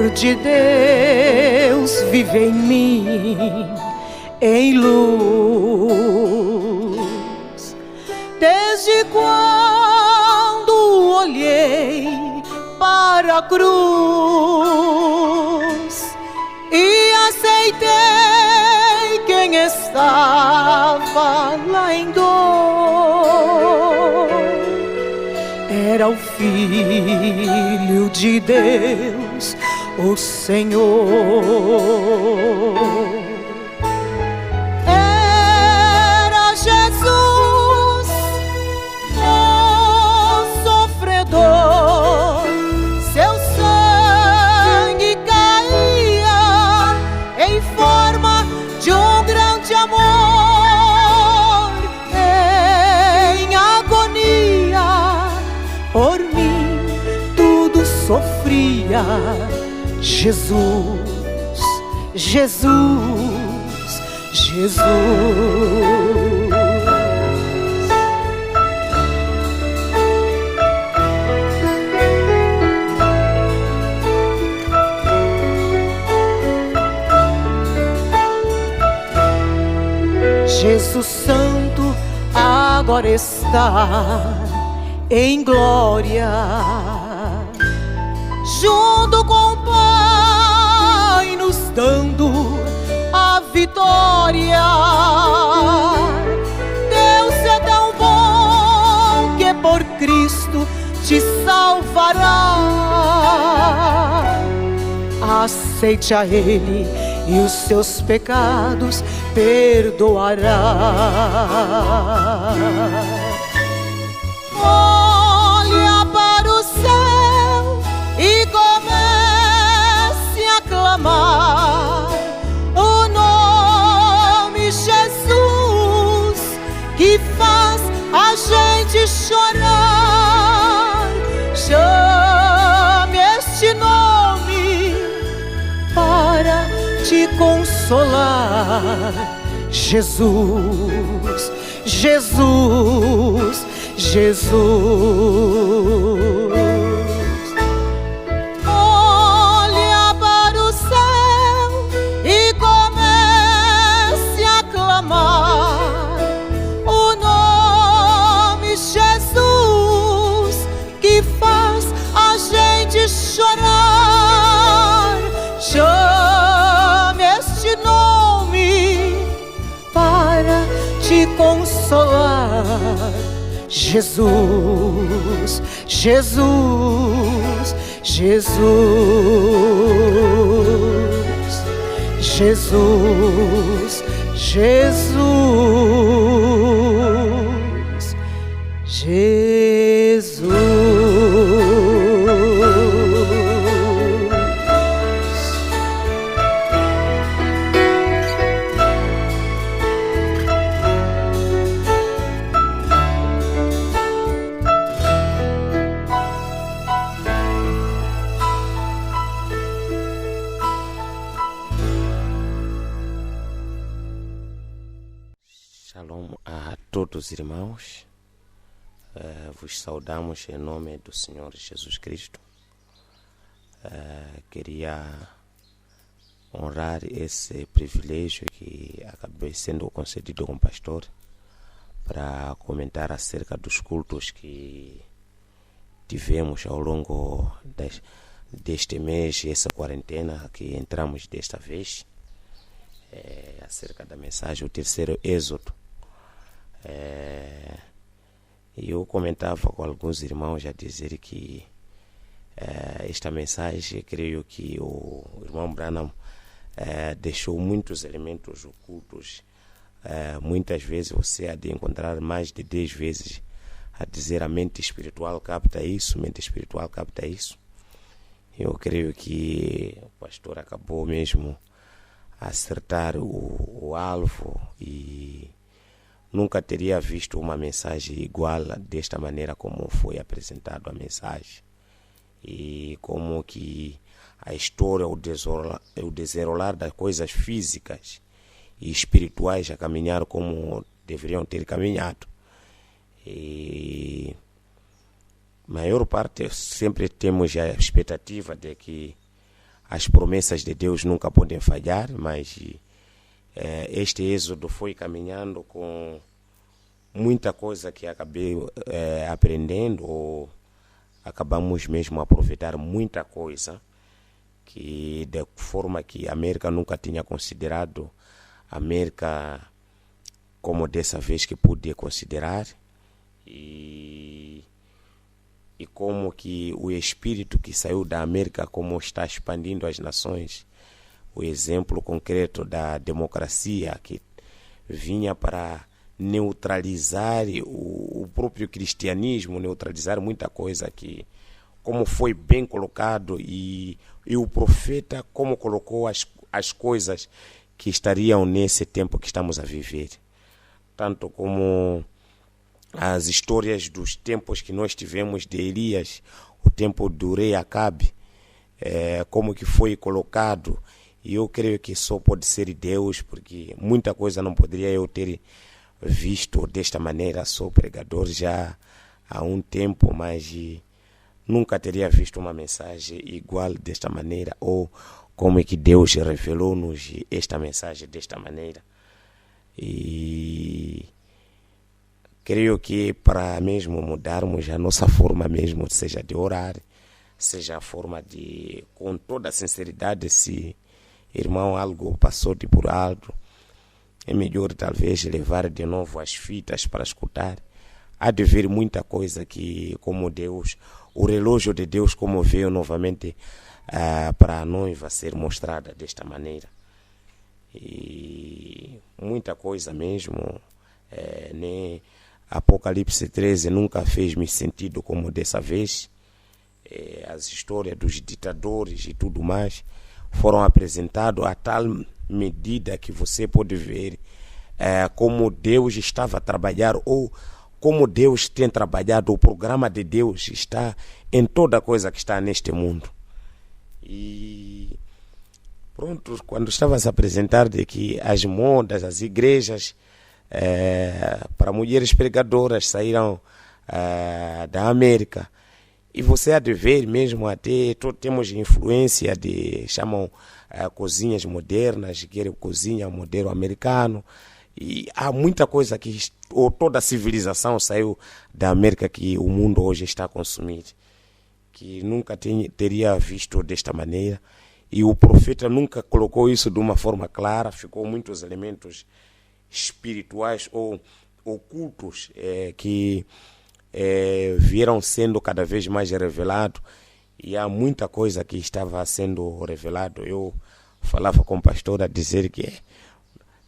Filho de Deus, vive em mim, em luz. Desde quando olhei para a cruz e aceitei quem estava lá em dor, era o Filho de Deus, o Senhor. Era Jesus, o sofredor, seu sangue caía em forma de um grande amor, em agonia, por mim tudo sofria. Jesus, Jesus, Jesus. Jesus Santo agora está em glória, junto com o Pai, nos dando a vitória. Deus é tão bom que por Cristo te salvará. Aceite a Ele e os seus pecados perdoará. Olha para o céu e comece a clamar o nome Jesus, que faz a gente chorar. Chame este nome para te consolar. Jesus, Jesus, Jesus. Olha para o céu e comece a clamar o nome Jesus, que faz a gente chorar. Chame este nome para te consolar. Jesus, Jesus, Jesus, Jesus, Jesus, Jesus. Shalom a todos, irmãos. Vos saudamos em nome do Senhor Jesus Cristo. Queria honrar esse privilégio que acabei sendo concedido com o pastor para comentar acerca dos cultos que tivemos ao longo deste mês, essa quarentena que entramos desta vez, acerca da mensagem, o terceiro êxodo. Eu comentava com alguns irmãos a dizer que esta mensagem, creio que o irmão Branham deixou muitos elementos ocultos. Muitas vezes você há de encontrar mais de 10 vezes a dizer a mente espiritual capta isso, mente espiritual capta isso. Eu creio que o pastor acabou mesmo a acertar o alvo, e nunca teria visto uma mensagem igual desta maneira como foi apresentada a mensagem, e como que a história, o desenrolar das coisas físicas e espirituais a caminhar como deveriam ter caminhado. E maior parte sempre temos a expectativa de que as promessas de Deus nunca podem falhar, mas este êxodo foi caminhando com muita coisa que acabei aprendendo, ou acabamos mesmo a aproveitar muita coisa que de forma que a América nunca tinha considerado a América como dessa vez que pude considerar, e como que o espírito que saiu da América como está expandindo as nações, o exemplo concreto da democracia que vinha para neutralizar o próprio cristianismo, neutralizar muita coisa aqui, como foi bem colocado, e o profeta como colocou as coisas que estariam nesse tempo que estamos a viver, tanto como as histórias dos tempos que nós tivemos de Elias, o tempo do rei Acabe, como que foi colocado. E eu creio que só pode ser Deus, porque muita coisa não poderia eu ter visto desta maneira. Sou pregador já há um tempo, mas nunca teria visto uma mensagem igual desta maneira, ou como é que Deus revelou-nos esta mensagem desta maneira. E creio que para mesmo mudarmos a nossa forma mesmo, seja de orar, seja a forma de, com toda a sinceridade, se irmão algo passou de por alto, é melhor talvez levar de novo as fitas para escutar. Há de ver muita coisa que, como Deus, o relógio de Deus como veio novamente para a noiva ser mostrada desta maneira. E muita coisa mesmo, né? Apocalipse 13 nunca fez-me sentido como dessa vez. As histórias dos ditadores e tudo mais foram apresentados a tal medida que você pode ver como Deus estava a trabalhar, ou como Deus tem trabalhado. O programa de Deus está em toda coisa que está neste mundo. E pronto, quando estavas a apresentar de que as modas, as igrejas para mulheres pregadoras saíram da América, e você há de ver mesmo até temos influência de, chamam cozinhas modernas, querem cozinha modelo americano, e há muita coisa que, ou toda a civilização saiu da América que o mundo hoje está a consumir, que nunca teria visto desta maneira. E o profeta nunca colocou isso de uma forma clara, ficou muitos elementos espirituais ou ocultos que vieram sendo cada vez mais revelados, e há muita coisa que estava sendo revelado. Eu falava com o pastor a dizer que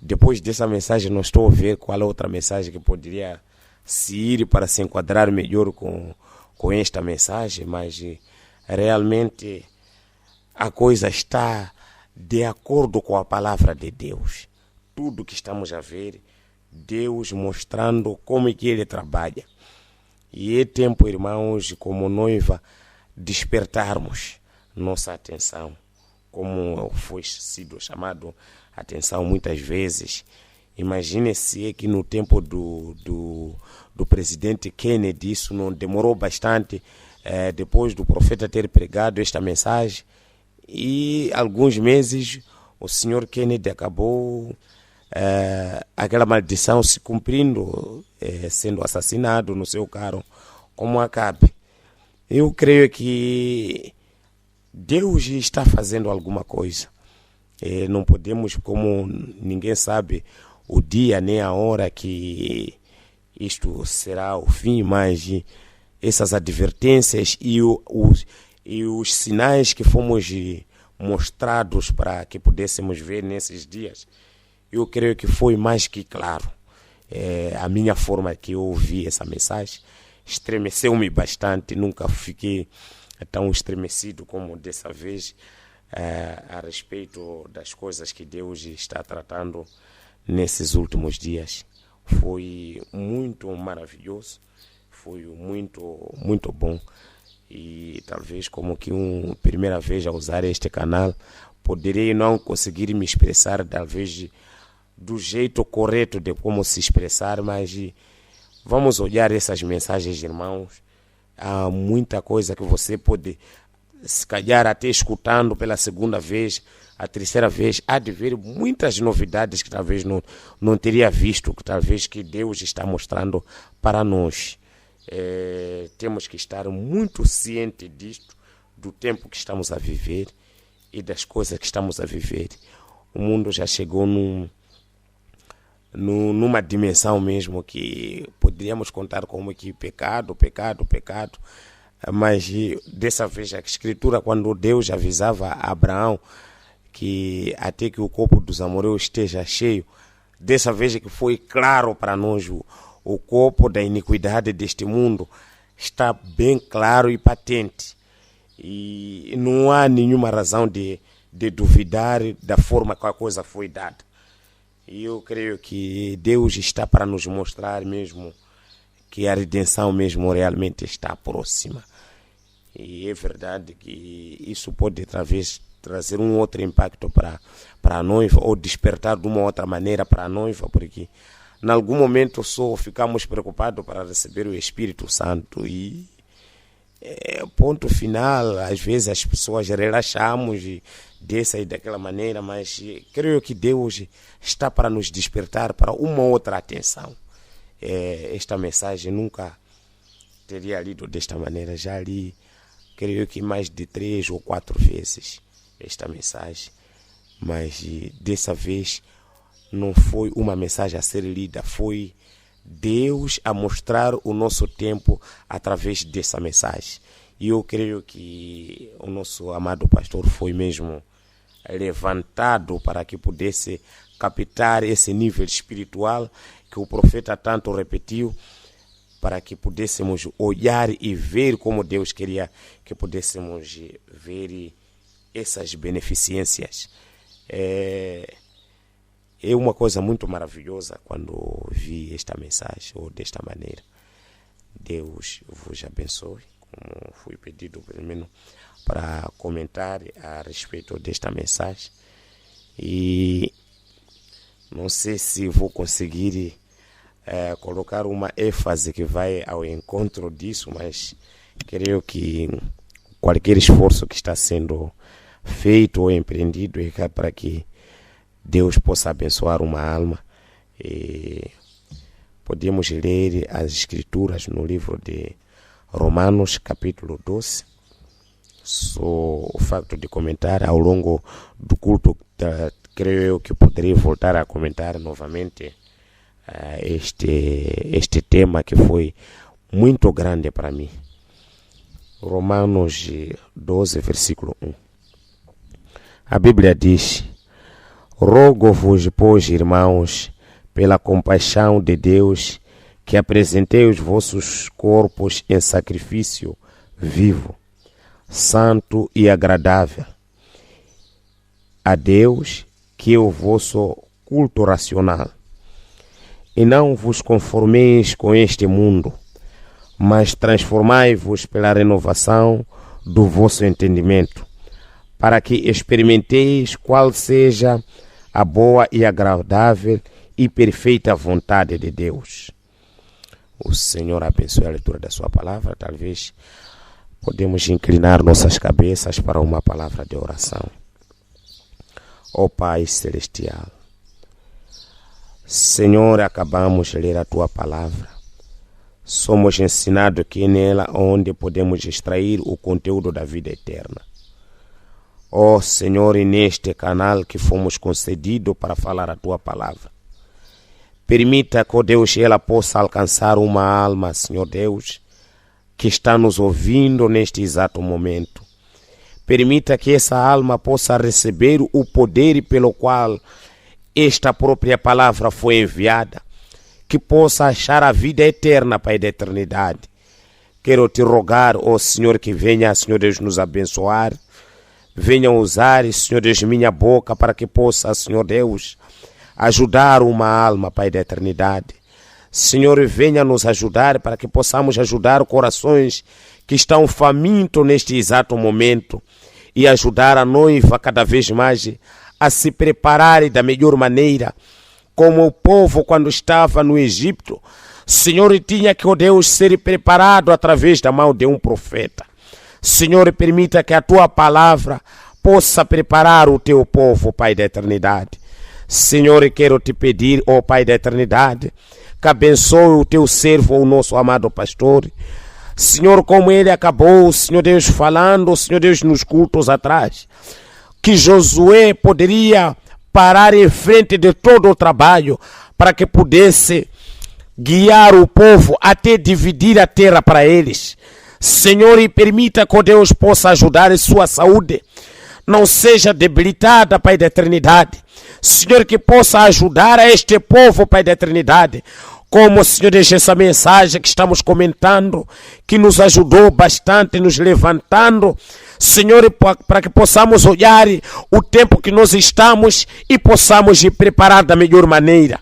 depois dessa mensagem não estou a ver qual é outra mensagem que poderia se ir para se enquadrar melhor com esta mensagem, mas realmente a coisa está de acordo com a palavra de Deus. Tudo que estamos a ver, Deus mostrando como é que Ele trabalha. E é tempo, irmãos, como noiva, despertarmos nossa atenção, como foi sido chamado a atenção muitas vezes. Imagine-se que no tempo do presidente Kennedy, isso não demorou bastante, depois do profeta ter pregado esta mensagem, e alguns meses o senhor Kennedy acabou aquela maldição se cumprindo, sendo assassinado no seu carro, como Acabe. Eu creio que Deus está fazendo alguma coisa. Não podemos, como ninguém sabe o dia nem a hora que isto será o fim, mas essas advertências e os sinais que fomos mostrados para que pudéssemos ver nesses dias, eu creio que foi mais que claro. A minha forma que eu ouvi essa mensagem estremeceu-me bastante. Nunca fiquei tão estremecido como dessa vez a respeito das coisas que Deus está tratando nesses últimos dias. Foi muito maravilhoso, foi muito, muito bom. E talvez como que primeira vez a usar este canal, poderei não conseguir me expressar talvez do jeito correto de como se expressar, mas vamos olhar essas mensagens, irmãos. Há muita coisa que você pode se calhar até escutando pela segunda vez, a terceira vez, há de ver muitas novidades que talvez não teria visto, que talvez que Deus está mostrando para nós. Temos que estar muito cientes disto, do tempo que estamos a viver e das coisas que estamos a viver. O mundo já chegou numa dimensão mesmo que poderíamos contar como que pecado, mas dessa vez a Escritura, quando Deus avisava a Abraão que até que o copo dos amorreus esteja cheio, dessa vez que foi claro para nós o copo da iniquidade deste mundo está bem claro e patente, e não há nenhuma razão de duvidar da forma que a coisa foi dada. E eu creio que Deus está para nos mostrar mesmo que a redenção mesmo realmente está próxima. E é verdade que isso pode talvez trazer um outro impacto para a noiva, ou despertar de uma outra maneira para a noiva, porque em algum momento só ficamos preocupados para receber o Espírito Santo e ponto final, às vezes as pessoas relaxamos dessa e daquela maneira, mas creio que Deus está para nos despertar para uma outra atenção. Esta mensagem nunca teria lido desta maneira, já li, creio que mais de 3 ou 4 vezes esta mensagem, mas dessa vez não foi uma mensagem a ser lida, foi Deus a mostrar o nosso tempo através dessa mensagem. E eu creio que o nosso amado pastor foi mesmo levantado para que pudesse captar esse nível espiritual que o profeta tanto repetiu, para que pudéssemos olhar e ver como Deus queria que pudéssemos ver essas beneficências. É uma coisa muito maravilhosa quando vi esta mensagem, ou desta maneira. Deus vos abençoe, como fui pedido pelo menos para comentar a respeito desta mensagem. E não sei se vou conseguir colocar uma ênfase que vai ao encontro disso, mas creio que qualquer esforço que está sendo feito ou empreendido é para que Deus possa abençoar uma alma. E podemos ler as Escrituras no livro de Romanos, capítulo 12. Só o facto de comentar ao longo do culto, creio eu que poderia voltar a comentar novamente este tema que foi muito grande para mim. Romanos 12, versículo 1. A Bíblia diz: rogo-vos, pois, irmãos, pela compaixão de Deus, que apresentei os vossos corpos em sacrifício vivo, santo e agradável a Deus, que é o vosso culto racional. E não vos conformeis com este mundo, mas transformai-vos pela renovação do vosso entendimento, para que experimenteis qual seja a boa e agradável e perfeita vontade de Deus. O Senhor abençoe a leitura da sua palavra. Talvez podemos inclinar nossas cabeças para uma palavra de oração. Ó Pai Celestial, Senhor, acabamos de ler a tua palavra. Somos ensinados que é nela onde podemos extrair o conteúdo da vida eterna. Ó Senhor, e neste canal que fomos concedidos para falar a tua palavra, permita que, ó Deus, ela possa alcançar uma alma, Senhor Deus, que está nos ouvindo neste exato momento. Permita que essa alma possa receber o poder pelo qual esta própria palavra foi enviada, que possa achar a vida eterna, Pai da eternidade. Quero te rogar, ó Senhor, que venha, Senhor Deus, nos abençoar. Venha usar, Senhor Deus, minha boca para que possa, Senhor Deus, ajudar uma alma, Pai da eternidade. Senhor, venha nos ajudar para que possamos ajudar corações que estão famintos neste exato momento e ajudar a noiva cada vez mais a se preparar da melhor maneira, como o povo quando estava no Egito. Senhor, tinha que, ó Deus, ser preparado através da mão de um profeta. Senhor, permita que a tua palavra possa preparar o teu povo, Pai da eternidade. Senhor, quero te pedir, ó Pai da eternidade, que abençoe o teu servo, o nosso amado pastor. Senhor, como ele acabou, Senhor Deus, falando, Senhor Deus, nos cultos atrás, que Josué poderia parar em frente de todo o trabalho para que pudesse guiar o povo até dividir a terra para eles. Senhor, e permita que Deus possa ajudar em sua saúde, não seja debilitada, Pai da eternidade. Senhor, que possa ajudar a este povo, Pai da eternidade, como, Senhor, deixa essa mensagem que estamos comentando, que nos ajudou bastante, nos levantando, Senhor, para que possamos olhar o tempo que nós estamos e possamos ir preparar da melhor maneira.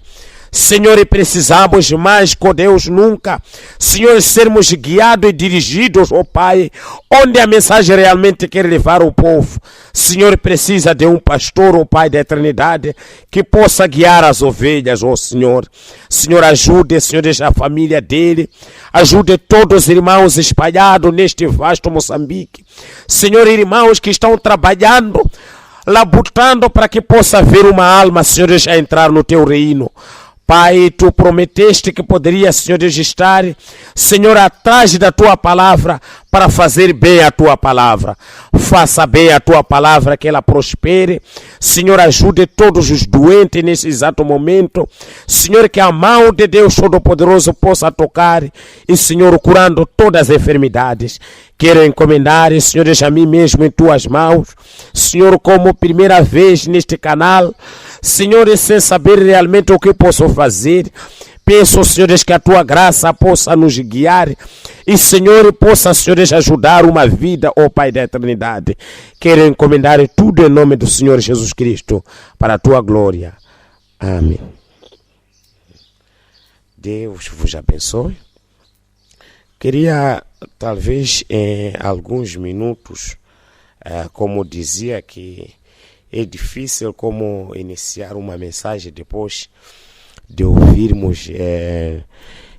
Senhor, e precisamos mais que Deus nunca, Senhor, sermos guiados e dirigidos, ó Pai, onde a mensagem realmente quer levar o povo. Senhor, precisa de um pastor, ó Pai da eternidade, que possa guiar as ovelhas, ó Senhor. Senhor, ajude, Senhor, a família dele, ajude todos os irmãos espalhados neste vasto Moçambique. Senhor, irmãos que estão trabalhando, labutando para que possa haver uma alma, Senhor, a entrar no teu reino. Pai, tu prometeste que poderia, Senhor, estar, Senhor, atrás da tua palavra para fazer bem a tua palavra. Faça bem a tua palavra, que ela prospere. Senhor, ajude todos os doentes nesse exato momento. Senhor, que a mão de Deus Todo-Poderoso possa tocar e, Senhor, curando todas as enfermidades. Quero encomendar, Senhor, a mim mesmo em tuas mãos. Senhor, como primeira vez neste canal, Senhor, sem saber realmente o que posso fazer, peço, Senhor, que a tua graça possa nos guiar e, Senhor, possa, Senhor, ajudar uma vida, ó Pai da eternidade. Quero encomendar tudo em nome do Senhor Jesus Cristo, para a tua glória. Amém. Deus vos abençoe. Queria, talvez, em alguns minutos, como dizia, que é difícil como iniciar uma mensagem depois de ouvirmos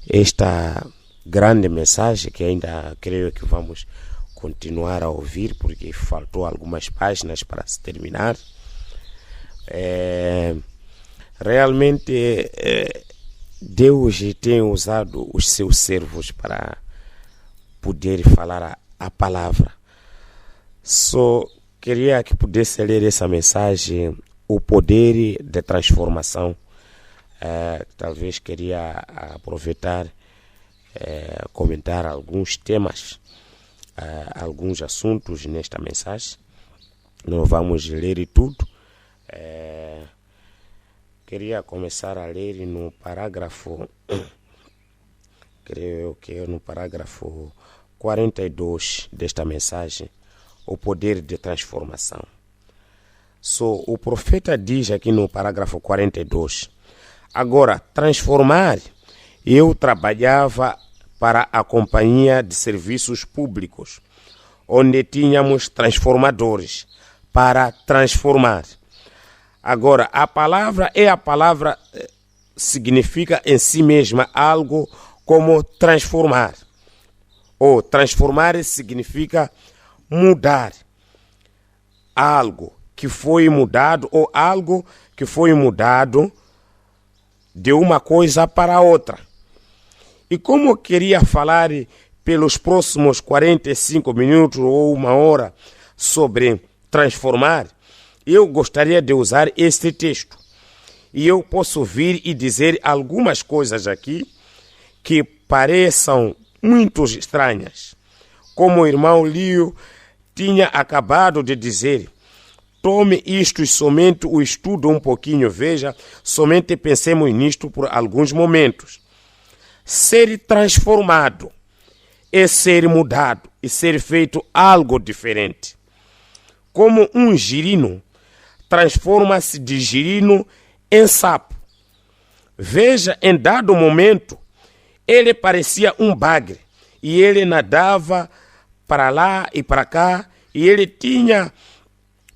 esta grande mensagem, que ainda creio que vamos continuar a ouvir, porque faltou algumas páginas para se terminar. Realmente, Deus tem usado os seus servos para poder falar a palavra. Só queria que pudesse ler essa mensagem, o poder de transformação. Talvez queria aproveitar, comentar alguns temas, alguns assuntos nesta mensagem. Não vamos ler tudo. Queria começar a ler no parágrafo, creio que é no parágrafo 42 desta mensagem, o poder de transformação. O profeta diz aqui no parágrafo 42, agora, transformar, eu trabalhava para a companhia de serviços públicos, onde tínhamos transformadores para transformar. Agora, a palavra significa em si mesma algo como transformar. Ou transformar significa mudar algo que foi mudado ou algo que foi mudado de uma coisa para outra. E como eu queria falar pelos próximos 45 minutos ou uma hora sobre transformar, eu gostaria de usar este texto. E eu posso vir e dizer algumas coisas aqui que pareçam muito estranhas. Como o irmão Lio tinha acabado de dizer, tome isto e somente o estudo um pouquinho, veja, somente pensemos nisto por alguns momentos. Ser transformado é ser mudado e ser feito algo diferente. Como um girino transforma-se de girino em sapo. Veja, em dado momento, ele parecia um bagre e ele nadava para lá e para cá e ele tinha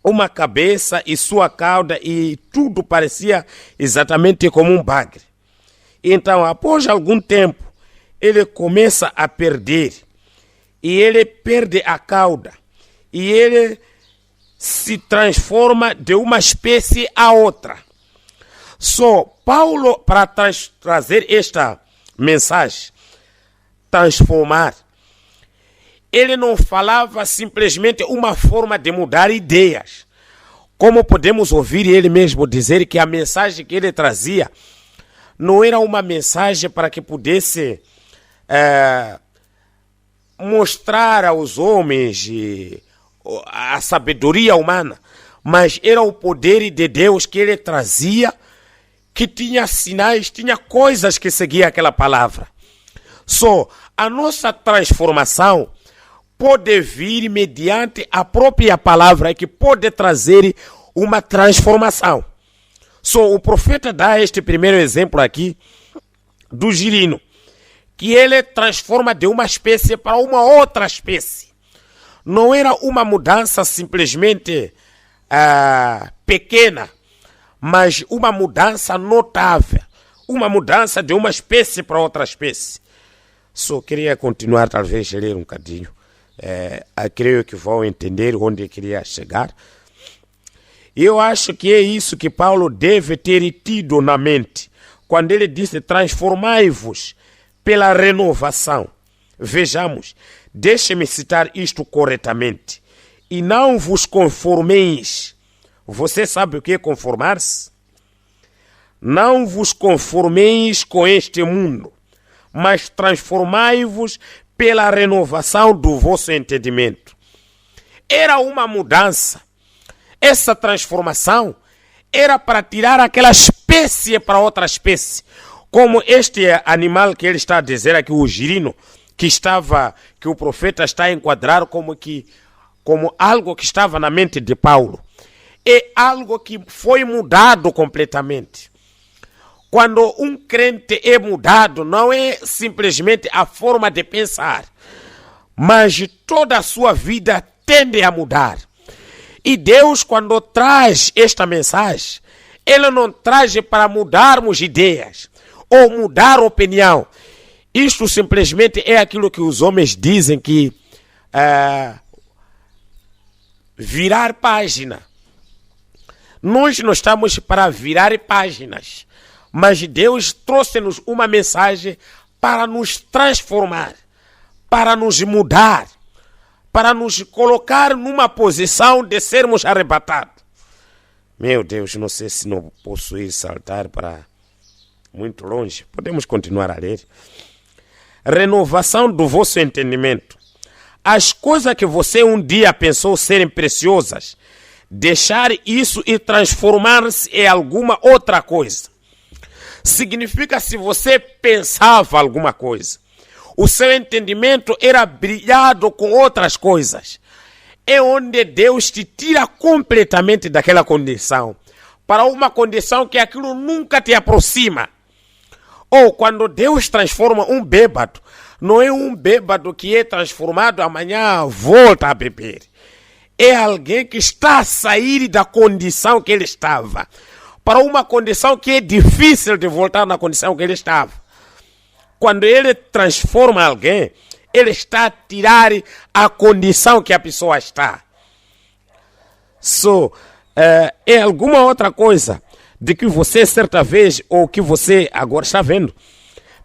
uma cabeça e sua cauda e tudo parecia exatamente como um bagre. Então, após algum tempo, ele começa a perder e ele perde a cauda, e ele se transforma de uma espécie a outra. Só Paulo, para trazer esta mensagem, transformar, ele não falava simplesmente uma forma de mudar ideias. Como podemos ouvir ele mesmo dizer que a mensagem que ele trazia não era uma mensagem para que pudesse mostrar aos homens a sabedoria humana, mas era o poder de Deus que ele trazia, que tinha sinais, tinha coisas que seguiam aquela palavra. Só a nossa transformação pode vir mediante a própria palavra que pode trazer uma transformação. Só o profeta dá este primeiro exemplo aqui do girino, que ele transforma de uma espécie para uma outra espécie. Não era uma mudança simplesmente pequena, mas uma mudança notável, uma mudança de uma espécie para outra espécie. Só queria continuar, talvez, a ler um bocadinho. Creio que vão entender onde eu queria chegar. Eu acho que é isso que Paulo deve ter tido na mente quando ele disse: transformai-vos pela renovação. Vejamos, deixe-me citar isto corretamente. E não vos conformeis. Você sabe o que é conformar-se? Não vos conformeis com este mundo, mas transformai-vos pela renovação do vosso entendimento. Era uma mudança. Essa transformação era para tirar aquela espécie para outra espécie. Como este animal que ele está a dizer aqui, o girino, que o profeta está a enquadrar como algo que estava na mente de Paulo. É algo que foi mudado completamente. Quando um crente é mudado, não é simplesmente a forma de pensar, mas toda a sua vida tende a mudar. E Deus, quando traz esta mensagem, Ele não traz para mudarmos ideias ou mudar opinião. Isto simplesmente é aquilo que os homens dizem que virar página. Nós não estamos para virar páginas, mas Deus trouxe-nos uma mensagem para nos transformar, para nos mudar, para nos colocar numa posição de sermos arrebatados. Meu Deus, não sei se não posso ir saltar para muito longe. Podemos continuar a ler. Renovação do vosso entendimento. As coisas que você um dia pensou serem preciosas, deixar isso e transformar-se em alguma outra coisa. Significa, se você pensava alguma coisa, o seu entendimento era brilhado com outras coisas, é onde Deus te tira completamente daquela condição para uma condição que aquilo nunca te aproxima. Ou quando Deus transforma um bêbado, não é um bêbado que é transformado amanhã volta a beber. É alguém que está a sair da condição que ele estava para uma condição que é difícil de voltar na condição que ele estava. Quando ele transforma alguém, ele está a tirar a condição que a pessoa está. É alguma outra coisa de que você certa vez, ou que você agora está vendo,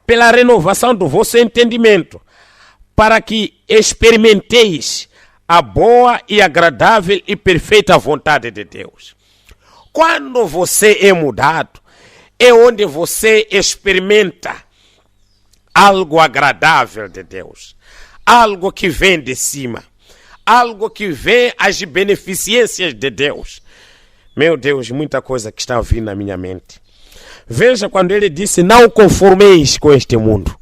pela renovação do vosso entendimento, para que experimenteis a boa e agradável e perfeita vontade de Deus. Quando você é mudado, é onde você experimenta algo agradável de Deus, algo que vem de cima, algo que vem as beneficências de Deus. Meu Deus, muita coisa que está vindo na minha mente. Veja quando ele disse: não conformeis com este mundo.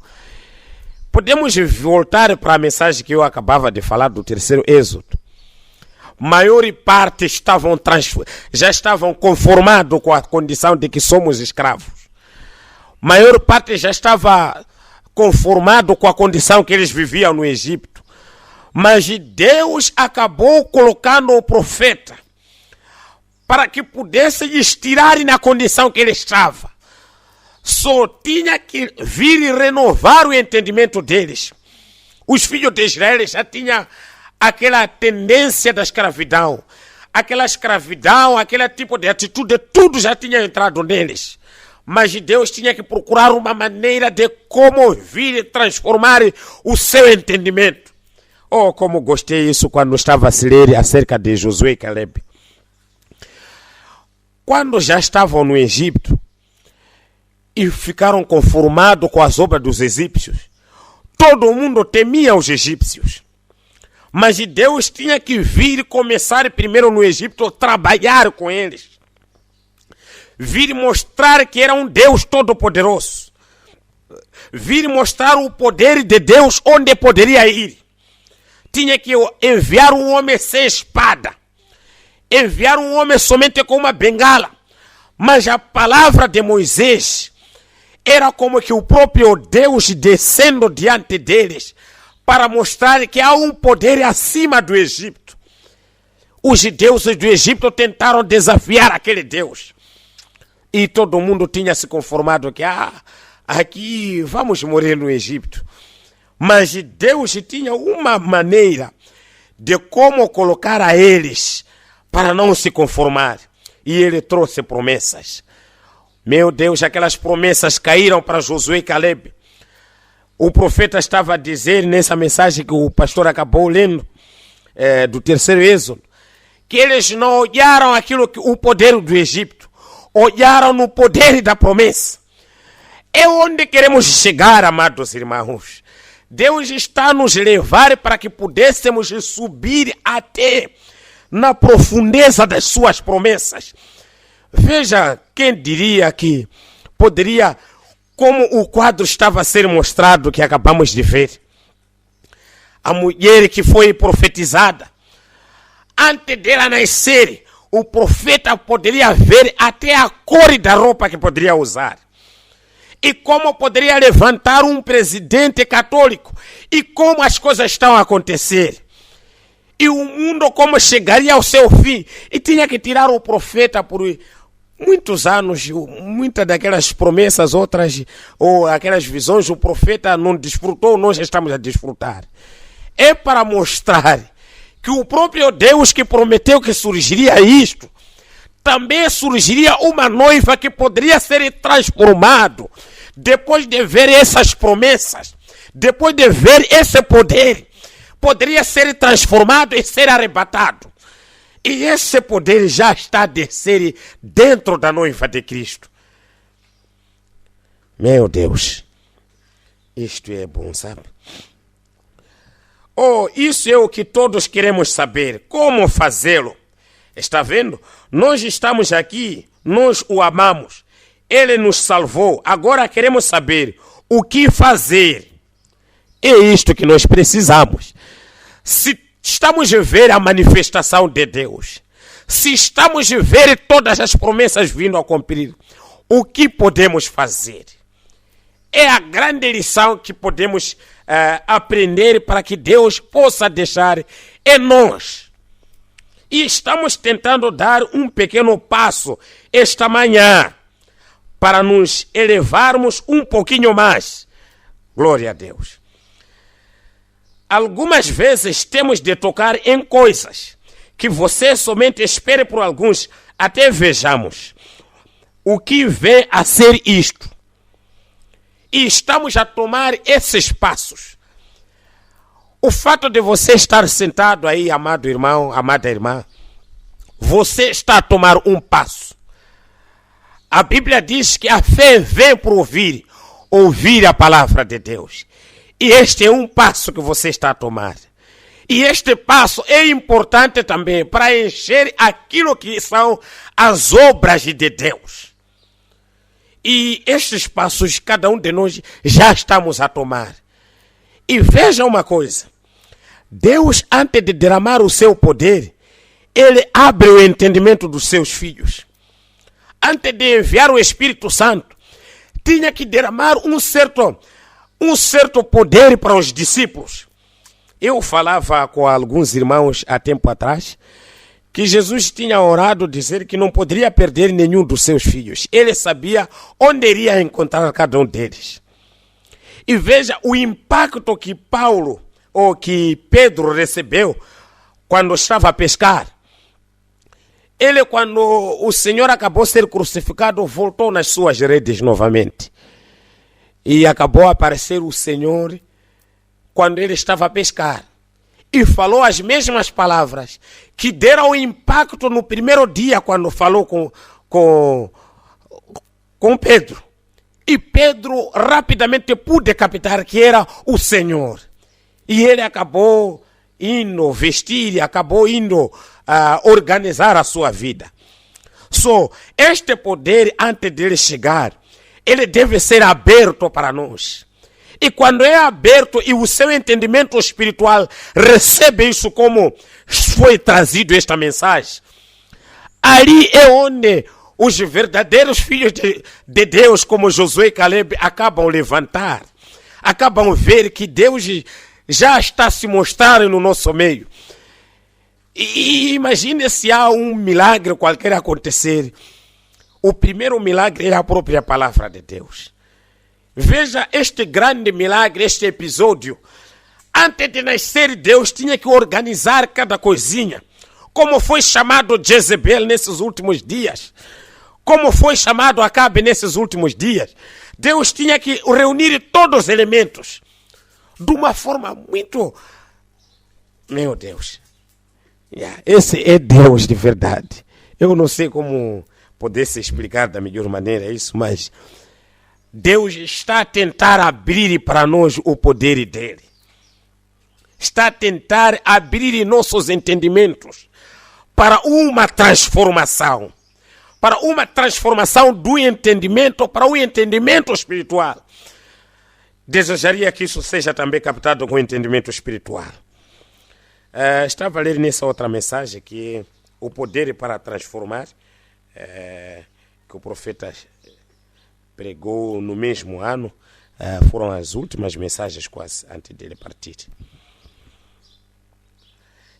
Podemos voltar para a mensagem que eu acabava de falar do terceiro Êxodo. Maior parte já estavam conformados com a condição de que somos escravos. Maior parte já estava conformado com a condição que eles viviam no Egito. Mas Deus acabou colocando o profeta para que pudesse estirar na condição que ele estava. Só tinha que vir e renovar o entendimento deles Os filhos de Israel já tinham aquela tendência da escravidão. Aquela escravidão, aquele tipo de atitude, tudo já tinha entrado neles. Mas Deus tinha que procurar uma maneira de como vir e transformar o seu entendimento. Oh, como gostei isso quando estava a ler acerca de Josué e Caleb. Quando já estavam no Egito e ficaram conformados com as obras dos egípcios, todo mundo temia os egípcios. Mas Deus tinha que vir e começar primeiro no Egito a trabalhar com eles. Vir mostrar que era um Deus todo-poderoso. Vir mostrar o poder de Deus onde poderia ir. Tinha que enviar um homem sem espada. Enviar um homem somente com uma bengala. Mas a palavra de Moisés era como que o próprio Deus descendo diante deles para mostrar que há um poder acima do Egito. Os deuses do Egito tentaram desafiar aquele Deus. E todo mundo tinha se conformado que aqui vamos morrer no Egito. Mas Deus tinha uma maneira de como colocar a eles para não se conformar. E ele trouxe promessas. Meu Deus, aquelas promessas caíram para Josué e Caleb. O profeta estava a dizer nessa mensagem que o pastor acabou lendo, do terceiro Êxodo, que eles não olharam aquilo que o poder do Egito, olharam no poder da promessa. É onde queremos chegar, amados irmãos. Deus está a nos levar para que pudéssemos subir até na profundeza das suas promessas. Veja, quem diria que poderia, como o quadro estava a ser mostrado que acabamos de ver. A mulher que foi profetizada. Antes dela nascer, o profeta poderia ver até a cor da roupa que poderia usar. E como poderia levantar um presidente católico. E como as coisas estão a acontecer. E o mundo como chegaria ao seu fim. E tinha que tirar o profeta por muitos anos, muitas daquelas promessas, outras, ou aquelas visões, o profeta não desfrutou, nós estamos a desfrutar. É para mostrar que o próprio Deus que prometeu que surgiria isto, também surgiria uma noiva que poderia ser transformado depois de ver essas promessas, depois de ver esse poder, poderia ser transformado e ser arrebatado. E esse poder já está a descer dentro da noiva de Cristo. Meu Deus, isto é bom, sabe? Oh, isso é o que todos queremos saber. Como fazê-lo? Está vendo? Nós estamos aqui, nós o amamos. Ele nos salvou. Agora queremos saber o que fazer. É isto que nós precisamos. Se estamos a ver a manifestação de Deus, se estamos a ver todas as promessas vindo a cumprir, o que podemos fazer? É a grande lição que podemos aprender para que Deus possa deixar em nós. E estamos tentando dar um pequeno passo esta manhã para nos elevarmos um pouquinho mais. Glória a Deus. Algumas vezes temos de tocar em coisas que você somente espere por alguns até vejamos o que vem a ser isto. E estamos a tomar esses passos. O fato de você estar sentado aí, amado irmão, amada irmã, você está a tomar um passo. A Bíblia diz que a fé vem por ouvir, ouvir a palavra de Deus. E este é um passo que você está a tomar. E este passo é importante também para encher aquilo que são as obras de Deus. E estes passos, cada um de nós já estamos a tomar. E veja uma coisa. Deus, antes de derramar o seu poder, Ele abre o entendimento dos seus filhos. Antes de enviar o Espírito Santo, tinha que derramar um certo poder para os discípulos. Eu falava com alguns irmãos há tempo atrás que Jesus tinha orado dizer que não poderia perder nenhum dos seus filhos. Ele sabia onde iria encontrar cada um deles. E veja o impacto que Paulo ou que Pedro recebeu quando estava a pescar. Ele, quando o Senhor acabou de ser crucificado, voltou nas suas redes novamente. E acabou a aparecer o Senhor quando ele estava a pescar. E falou as mesmas palavras que deram impacto no primeiro dia quando falou com Pedro. E Pedro rapidamente pôde captar que era o Senhor. E ele acabou indo vestir e acabou indo organizar a sua vida. Este poder, antes dele chegar, ele deve ser aberto para nós. E quando é aberto e o seu entendimento espiritual recebe isso como foi trazido esta mensagem, ali é onde os verdadeiros filhos de Deus, como Josué e Caleb, acabam levantar. Acabam ver que Deus já está se mostrando no nosso meio. E imagine se há um milagre qualquer acontecer. O primeiro milagre é a própria palavra de Deus. Veja este grande milagre, este episódio. Antes de nascer, Deus tinha que organizar cada coisinha. Como foi chamado Jezebel nesses últimos dias. Como foi chamado Acabe nesses últimos dias. Deus tinha que reunir todos os elementos. De uma forma muito... Meu Deus. Esse é Deus de verdade. Eu não sei como poder se explicar da melhor maneira isso, mas Deus está a tentar abrir para nós o poder dele. Está a tentar abrir nossos entendimentos para uma transformação. Para uma transformação do entendimento para o entendimento espiritual. Desejaria que isso seja também captado com o entendimento espiritual. Estava a ler nessa outra mensagem que o poder para transformar, que o profeta pregou no mesmo ano, foram as últimas mensagens quase antes dele partir.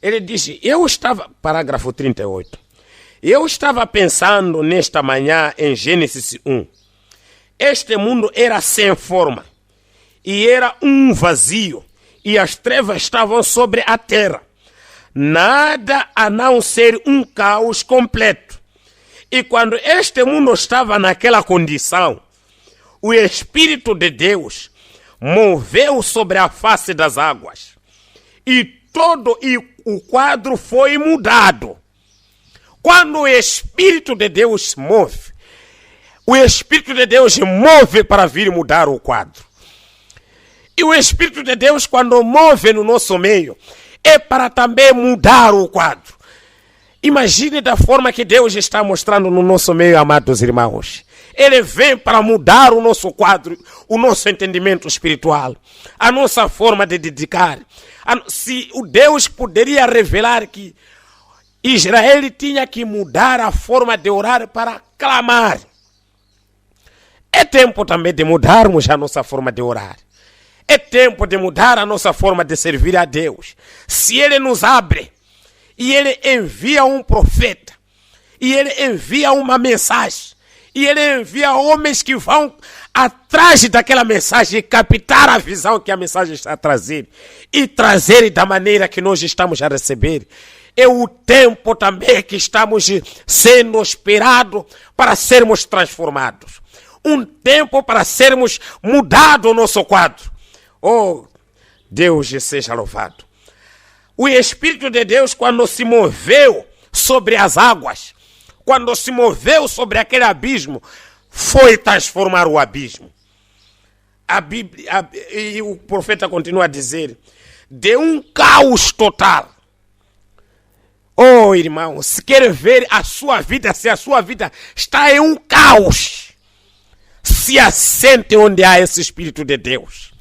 Ele disse, parágrafo 38, eu estava pensando nesta manhã em Gênesis 1. Este mundo era sem forma e era um vazio e as trevas estavam sobre a terra. Nada a não ser um caos completo. E quando este mundo estava naquela condição, o Espírito de Deus moveu sobre a face das águas. E todo o quadro foi mudado. Quando o Espírito de Deus move, o Espírito de Deus move para vir mudar o quadro. E o Espírito de Deus, quando move no nosso meio, é para também mudar o quadro. Imagine da forma que Deus está mostrando no nosso meio, amados irmãos. Ele vem para mudar o nosso quadro, o nosso entendimento espiritual, a nossa forma de dedicar. Se o Deus poderia revelar que Israel tinha que mudar a forma de orar para clamar. É tempo também de mudarmos a nossa forma de orar. É tempo de mudar a nossa forma de servir a Deus. Se Ele nos abre, e Ele envia um profeta, e Ele envia uma mensagem, e Ele envia homens que vão atrás daquela mensagem e captar a visão que a mensagem está a trazer, e trazer da maneira que nós estamos a receber. É o tempo também que estamos sendo esperados para sermos transformados. Um tempo para sermos mudados o nosso quadro. Oh, Deus seja louvado. O Espírito de Deus, quando se moveu sobre as águas, quando se moveu sobre aquele abismo, foi transformar o abismo. E o profeta continua a dizer, de um caos total. Oh, irmão, se quer ver a sua vida, se a sua vida está em um caos, se assente onde há esse Espírito de Deus.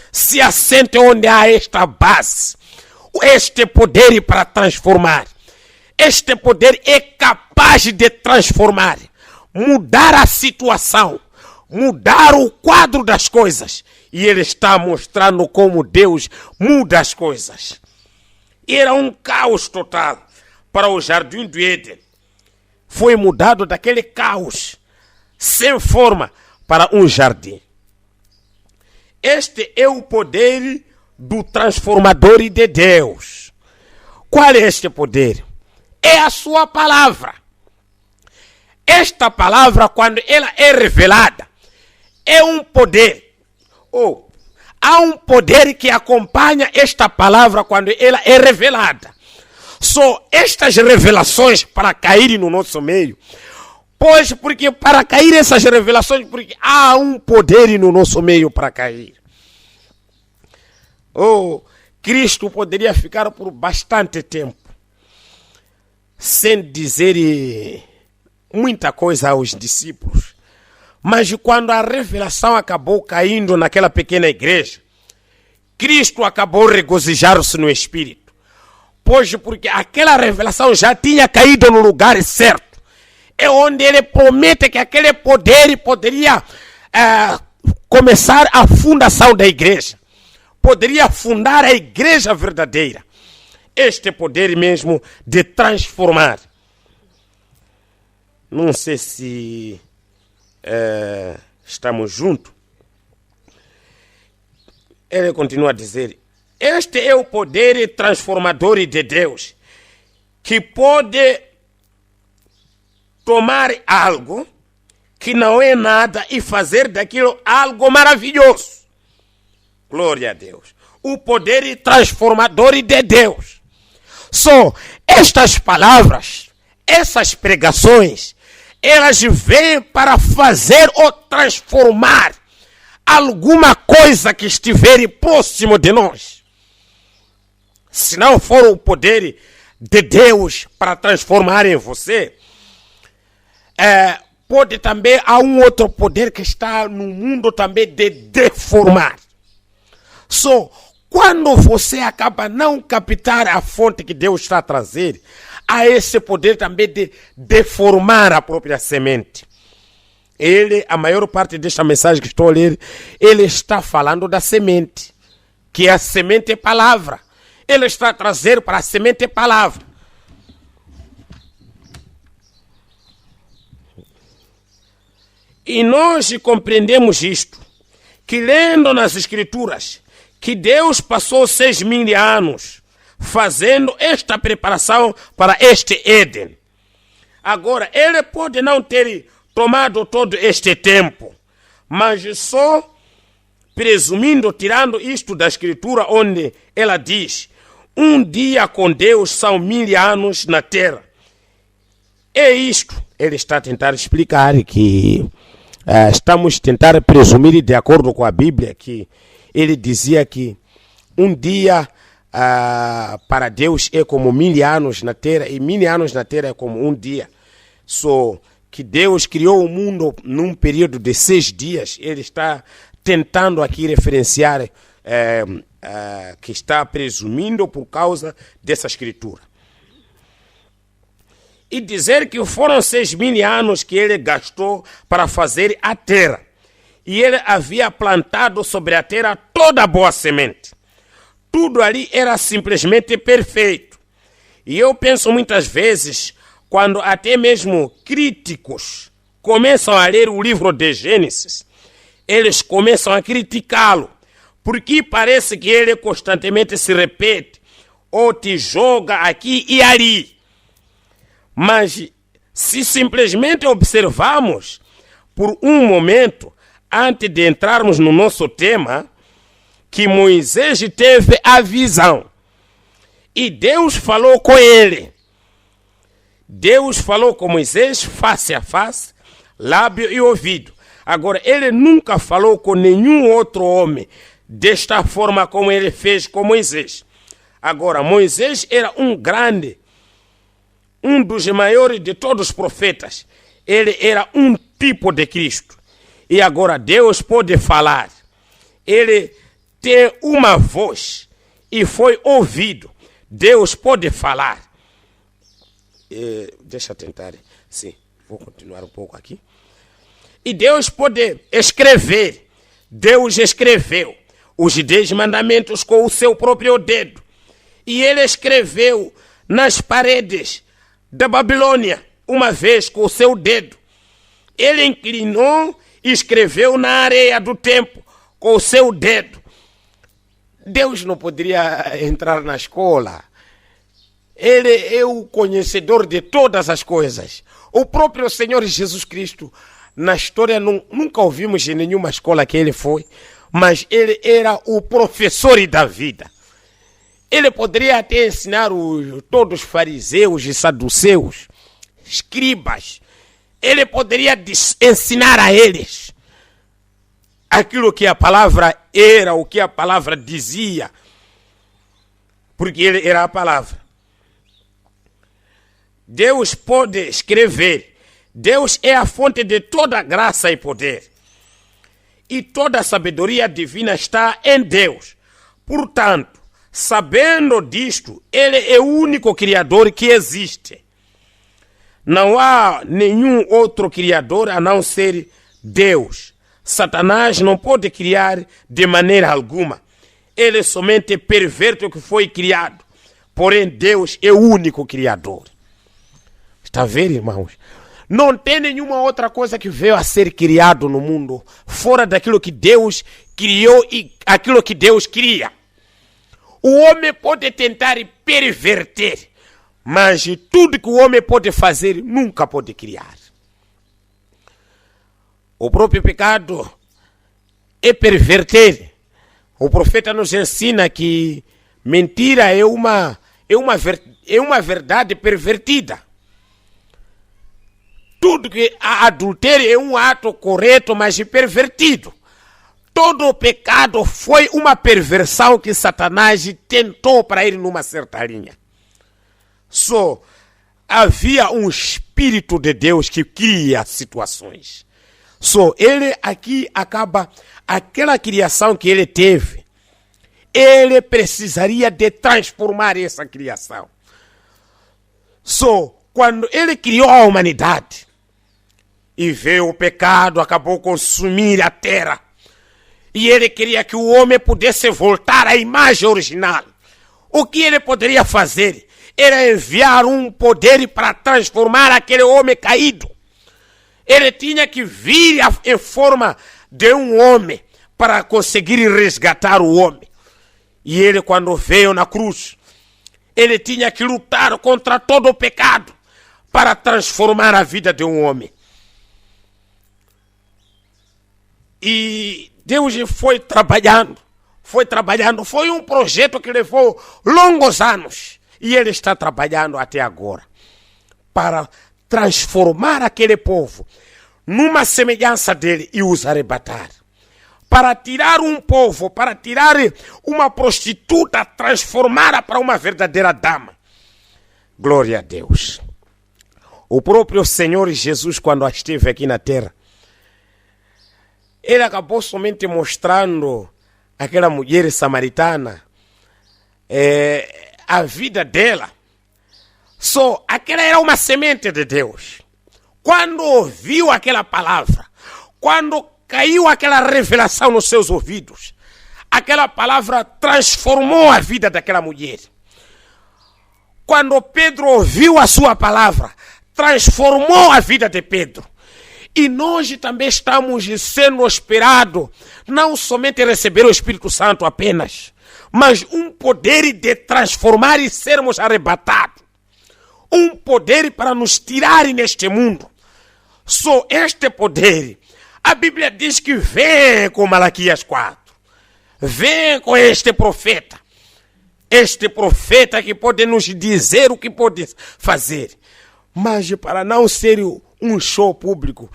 Se assente onde há esta base, este poder para transformar. Este poder é capaz de transformar, mudar a situação, mudar o quadro das coisas. E ele está mostrando como Deus muda as coisas. Era um caos total para o jardim do Éden. Foi mudado daquele caos sem forma para um jardim. Este é o poder do transformador de Deus. Qual é este poder? É a sua palavra. Esta palavra, quando ela é revelada, é um poder. Há um poder que acompanha esta palavra quando ela é revelada. Só estas revelações para caírem no nosso meio. Pois, porque para cair essas revelações, porque há um poder no nosso meio para cair. Cristo poderia ficar por bastante tempo sem dizer muita coisa aos discípulos. Mas quando a revelação acabou caindo naquela pequena igreja, Cristo acabou regozijar-se no Espírito. Pois, porque aquela revelação já tinha caído no lugar certo. É onde ele promete que aquele poder poderia começar a fundação da igreja. Poderia fundar a igreja verdadeira. Este poder mesmo de transformar. Não sei se estamos juntos. Ele continua a dizer: este é o poder transformador de Deus, que pode tomar algo que não é nada e fazer daquilo algo maravilhoso. Glória a Deus. O poder transformador de Deus. Só estas palavras, essas pregações, elas vêm para fazer ou transformar alguma coisa que estiver próximo de nós. Se não for o poder de Deus para transformar em você, pode também há um outro poder que está no mundo também de deformar. Só quando você acaba não captar a fonte que Deus está a trazer, há esse poder também de deformar a própria semente. A maior parte desta mensagem que estou a ler, ele está falando da semente, que a semente é palavra. Ele está a trazer para a semente palavra. E nós compreendemos isto, que lendo nas Escrituras, que Deus passou 6.000 anos fazendo esta preparação para este Éden. Agora, ele pode não ter tomado todo este tempo, mas só presumindo, tirando isto da Escritura, onde ela diz: um dia com Deus são 1.000 anos na terra. É isto. Ele está a tentar explicar que estamos a tentar presumir, de acordo com a Bíblia, que ele dizia que um dia para Deus é como 1.000 anos na terra, e 1.000 anos na terra é como um dia. Só que Deus criou o mundo num período de 6 dias. Ele está tentando aqui referenciar que está presumindo por causa dessa escritura. E dizer que foram 6.000 anos que ele gastou para fazer a terra. E ele havia plantado sobre a terra toda a boa semente. Tudo ali era simplesmente perfeito. E eu penso muitas vezes, quando até mesmo críticos começam a ler o livro de Gênesis, eles começam a criticá-lo, porque parece que ele constantemente se repete, ou te joga aqui e ali. Mas se simplesmente observarmos por um momento, antes de entrarmos no nosso tema, que Moisés teve a visão e Deus falou com ele. Deus falou com Moisés face a face, lábio e ouvido. Agora, ele nunca falou com nenhum outro homem desta forma como ele fez com Moisés. Agora, Moisés era um grande, um dos maiores de todos os profetas. Ele era um tipo de Cristo. E agora Deus pode falar. Ele tem uma voz e foi ouvido. Deus pode falar. Deixa eu tentar. Sim, vou continuar um pouco aqui. E Deus pode escrever. Deus escreveu os 10 mandamentos com o seu próprio dedo. E ele escreveu nas paredes da Babilônia uma vez com o seu dedo. Ele inclinou e escreveu na areia do templo com o seu dedo. Deus não poderia entrar na escola. Ele é o conhecedor de todas as coisas. O próprio Senhor Jesus Cristo, na história, nunca ouvimos em nenhuma escola que ele foi, mas ele era o professor da vida. Ele poderia até ensinar todos os fariseus e saduceus, escribas. Ele poderia ensinar a eles aquilo que a palavra era, o que a palavra dizia, porque ele era a palavra. Deus pode escrever. Deus é a fonte de toda graça e poder. E toda a sabedoria divina está em Deus. Portanto, sabendo disto, ele é o único Criador que existe. Não há nenhum outro Criador a não ser Deus. Satanás não pode criar de maneira alguma. Ele somente perverte o que foi criado. Porém, Deus é o único Criador. Está vendo, irmãos? Não tem nenhuma outra coisa que veio a ser criado no mundo fora daquilo que Deus criou e aquilo que Deus cria. O homem pode tentar perverter, mas tudo que o homem pode fazer nunca pode criar. O próprio pecado é perverter. O profeta nos ensina que mentira é uma verdade pervertida. Tudo que a adultério é um ato correto, mas pervertido. Todo o pecado foi uma perversão que Satanás tentou para ir numa certa linha. Só havia um Espírito de Deus que cria situações. Só ele aqui acaba aquela criação que ele teve. Ele precisaria de transformar essa criação. Só quando ele criou a humanidade e veio o pecado, acabou consumir a terra. E ele queria que o homem pudesse voltar à imagem original. O que ele poderia fazer? Era enviar um poder para transformar aquele homem caído. Ele tinha que vir em forma de um homem para conseguir resgatar o homem. E ele, quando veio na cruz, ele tinha que lutar contra todo o pecado para transformar a vida de um homem. E Deus foi trabalhando, foi um projeto que levou longos anos. E ele está trabalhando até agora para transformar aquele povo numa semelhança dele e os arrebatar. Para tirar um povo, para tirar uma prostituta, transformá-la para uma verdadeira dama. Glória a Deus. O próprio Senhor Jesus, quando esteve aqui na terra, ele acabou somente mostrando aquela mulher samaritana, a vida dela. Só aquela era uma semente de Deus. Quando ouviu aquela palavra, quando caiu aquela revelação nos seus ouvidos, aquela palavra transformou a vida daquela mulher. Quando Pedro ouviu a sua palavra, transformou a vida de Pedro. E nós também estamos sendo esperados, não somente receber o Espírito Santo apenas, mas um poder de transformar e sermos arrebatados. Um poder para nos tirar neste mundo. Só este poder, a Bíblia diz que vem com Malaquias 4. Vem com este profeta. Este profeta que pode nos dizer o que pode fazer. Mas para não ser um show público,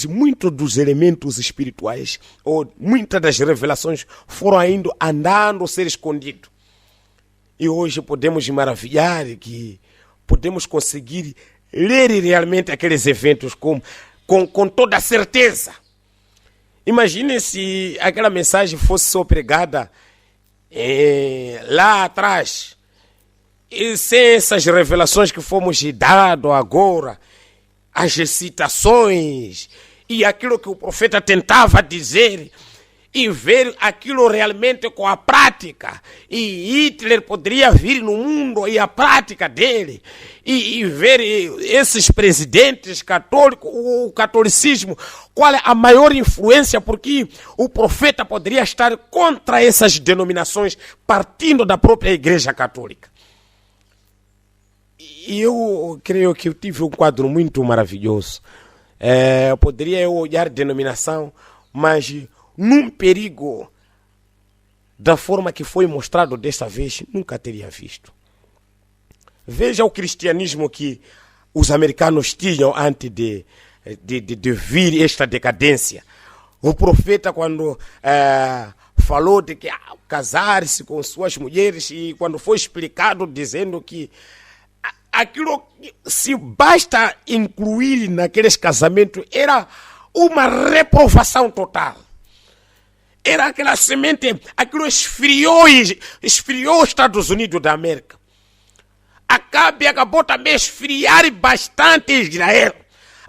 muitos dos elementos espirituais, ou muitas das revelações foram ainda andando a ser escondidos. E hoje podemos maravilhar que podemos conseguir ler realmente aqueles eventos com toda certeza. Imagine se aquela mensagem fosse só pregada lá atrás, e sem essas revelações que fomos dados agora, as citações e aquilo que o profeta tentava dizer, e ver aquilo realmente com a prática. E Hitler poderia vir no mundo e a prática dele, e ver esses presidentes católicos, o catolicismo, qual é a maior influência, porque o profeta poderia estar contra essas denominações, partindo da própria Igreja Católica. E eu creio que eu tive um quadro muito maravilhoso. Poderia eu olhar denominação, mas num perigo da forma que foi mostrado desta vez, nunca teria visto. Veja o cristianismo que os americanos tinham antes de vir esta decadência. O profeta, quando falou de que casar-se com suas mulheres, e quando foi explicado dizendo que aquilo, se basta incluir naqueles casamentos, era uma reprovação total. Era aquela semente, aquilo esfriou os Estados Unidos da América. Acabe acabou também esfriar bastante Israel,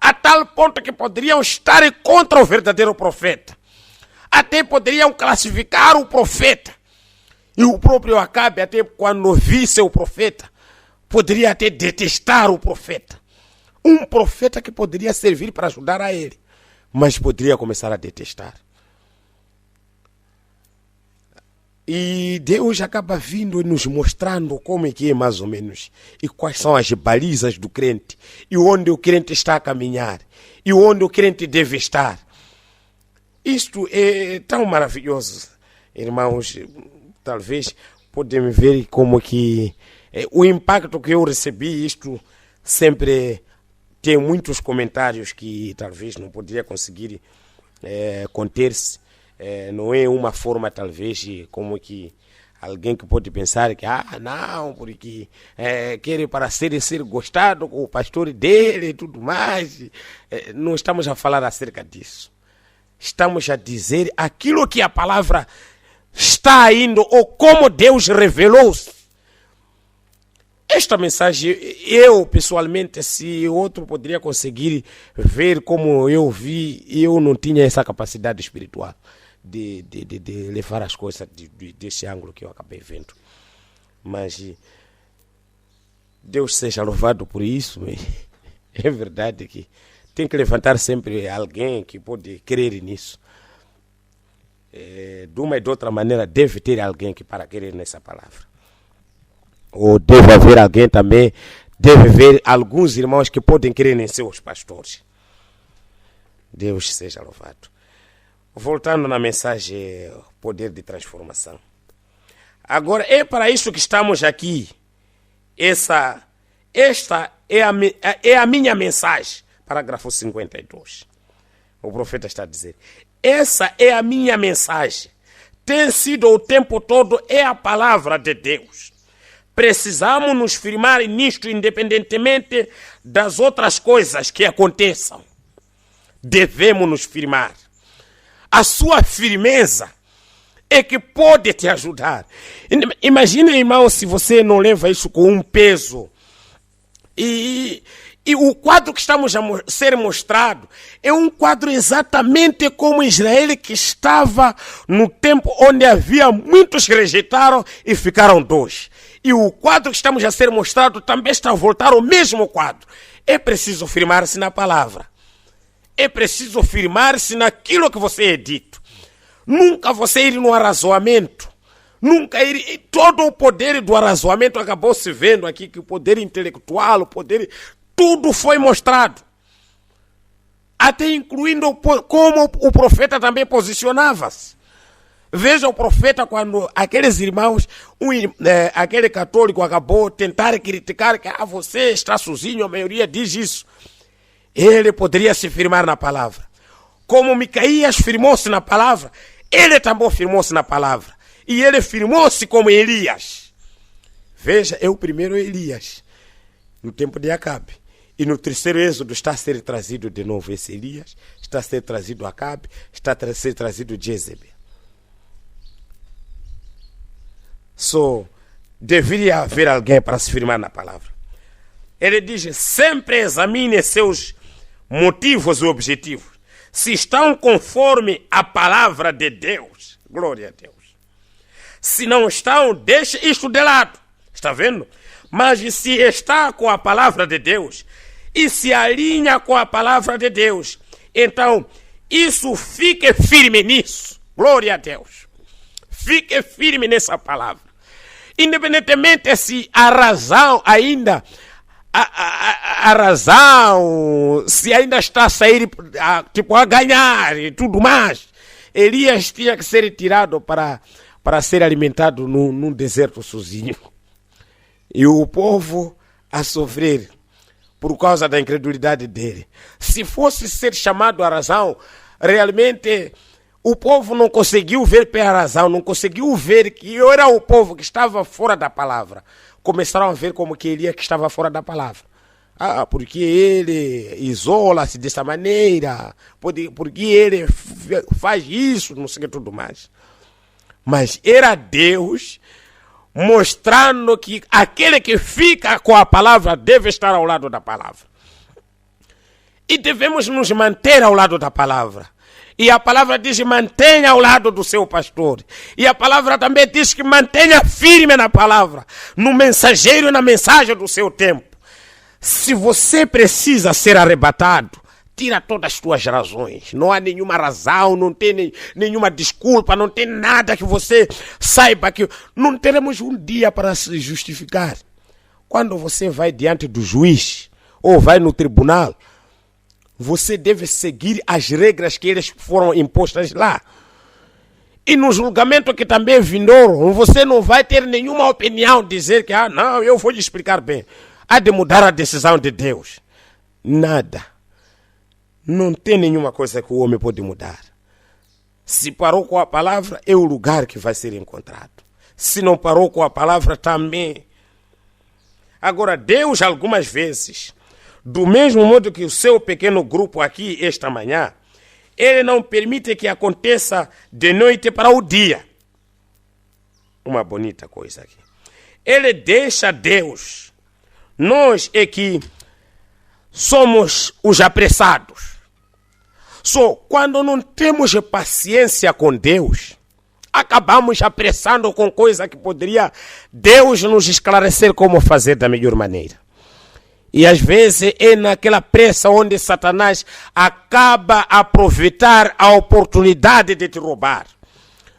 a tal ponto que poderiam estar contra o verdadeiro profeta. Até poderiam classificar o profeta. E o próprio Acabe, até quando visse o profeta, poderia até detestar o profeta. Um profeta que poderia servir para ajudar a ele, mas poderia começar a detestar. E Deus acaba vindo e nos mostrando como é que é mais ou menos, e quais são as balizas do crente, e onde o crente está a caminhar, e onde o crente deve estar. Isto é tão maravilhoso, irmãos. Talvez podem ver como que o impacto que eu recebi, isto sempre tem muitos comentários que talvez não poderia conseguir conter-se. Não é uma forma, talvez, como que alguém que pode pensar que, não, porque quer para ser gostado com o pastor dele e tudo mais. Não estamos a falar acerca disso. Estamos a dizer aquilo que a palavra está indo, ou como Deus revelou-se. Esta mensagem, eu pessoalmente, se outro poderia conseguir ver como eu vi, eu não tinha essa capacidade espiritual de levar as coisas desse ângulo que eu acabei vendo. Mas Deus seja louvado por isso. É verdade que tem que levantar sempre alguém que pode crer nisso. De uma e de outra maneira, deve ter alguém que para crer nessa palavra. Ou deve haver alguém também, deve haver alguns irmãos que podem crer em seus pastores. Deus seja louvado. Voltando na mensagem, poder de transformação. Agora, é para isso que estamos aqui. Esta é a minha mensagem. Parágrafo 52. O profeta está a dizer: essa é a minha mensagem. Tem sido o tempo todo, é a palavra de Deus. Precisamos nos firmar nisto, independentemente das outras coisas que aconteçam. Devemos nos firmar. A sua firmeza é que pode te ajudar. Imagine, irmão, se você não leva isso com um peso. E o quadro que estamos a ser mostrado é um quadro exatamente como Israel, que estava no tempo onde havia muitos que rejeitaram e ficaram dois. E o quadro que estamos a ser mostrado também está a voltar ao mesmo quadro. É preciso firmar-se na palavra. É preciso firmar-se naquilo que você é dito. Nunca você ir no arrazoamento. Nunca ir. Todo o poder do arrazoamento acabou se vendo aqui, que o poder intelectual, o poder, tudo foi mostrado. Até incluindo como o profeta também posicionava-se. Veja o profeta quando aqueles irmãos, aquele católico acabou tentar criticar que você está sozinho, a maioria diz isso. Ele poderia se firmar na palavra. Como Micaías firmou-se na palavra, ele também firmou-se na palavra. E ele firmou-se como Elias. Veja, é o primeiro Elias, no tempo de Acabe. E no terceiro êxodo está a ser trazido de novo esse Elias, está a ser trazido Acabe, está a ser trazido Jezebel. Deveria haver alguém para se firmar na palavra. Ele diz: sempre examine seus motivos e objetivos. se estão conforme a palavra de Deus, glória a Deus. Se não estão, deixe isto de lado, está vendo? Mas se está com a palavra de Deus e se alinha com a palavra de Deus, então isso fique firme nisso, glória a Deus. Fique firme nessa palavra. Independentemente se a razão ainda, a razão, se ainda está a sair, a ganhar e tudo mais, Elias tinha que ser tirado para ser alimentado num deserto sozinho. E o povo a sofrer por causa da incredulidade dele. Se fosse ser chamado a razão, realmente o povo não conseguiu ver pela razão, não conseguiu ver que era o povo que estava fora da palavra. Começaram a ver como que Elias que estava fora da palavra. Porque ele isola-se dessa maneira, porque ele faz isso, não sei o que tudo mais. Mas era Deus mostrando que aquele que fica com a palavra deve estar ao lado da palavra. E devemos nos manter ao lado da palavra. E a palavra diz: mantenha ao lado do seu pastor. E a palavra também diz que mantenha firme na palavra, no mensageiro e na mensagem do seu tempo. Se você precisa ser arrebatado, tira todas as suas razões. Não há nenhuma razão, não tem nenhuma desculpa, não tem nada que você saiba que... Não teremos um dia para se justificar. Quando você vai diante do juiz ou vai no tribunal, você deve seguir as regras que eles foram impostas lá. E no julgamento que também vindouro, você não vai ter nenhuma opinião, dizer que, não, eu vou lhe explicar bem. Há de mudar a decisão de Deus. Nada. Não tem nenhuma coisa que o homem pode mudar. Se parou com a palavra, é o lugar que vai ser encontrado. Se não parou com a palavra, também. Agora, Deus, algumas vezes, do mesmo modo que o seu pequeno grupo aqui, esta manhã, ele não permite que aconteça de noite para o dia. Uma bonita coisa aqui. Ele deixa Deus. Nós é que somos os apressados. Quando não temos paciência com Deus, acabamos apressando com coisa que poderia Deus nos esclarecer como fazer da melhor maneira. E às vezes é naquela pressa onde Satanás acaba aproveitar a oportunidade de te roubar.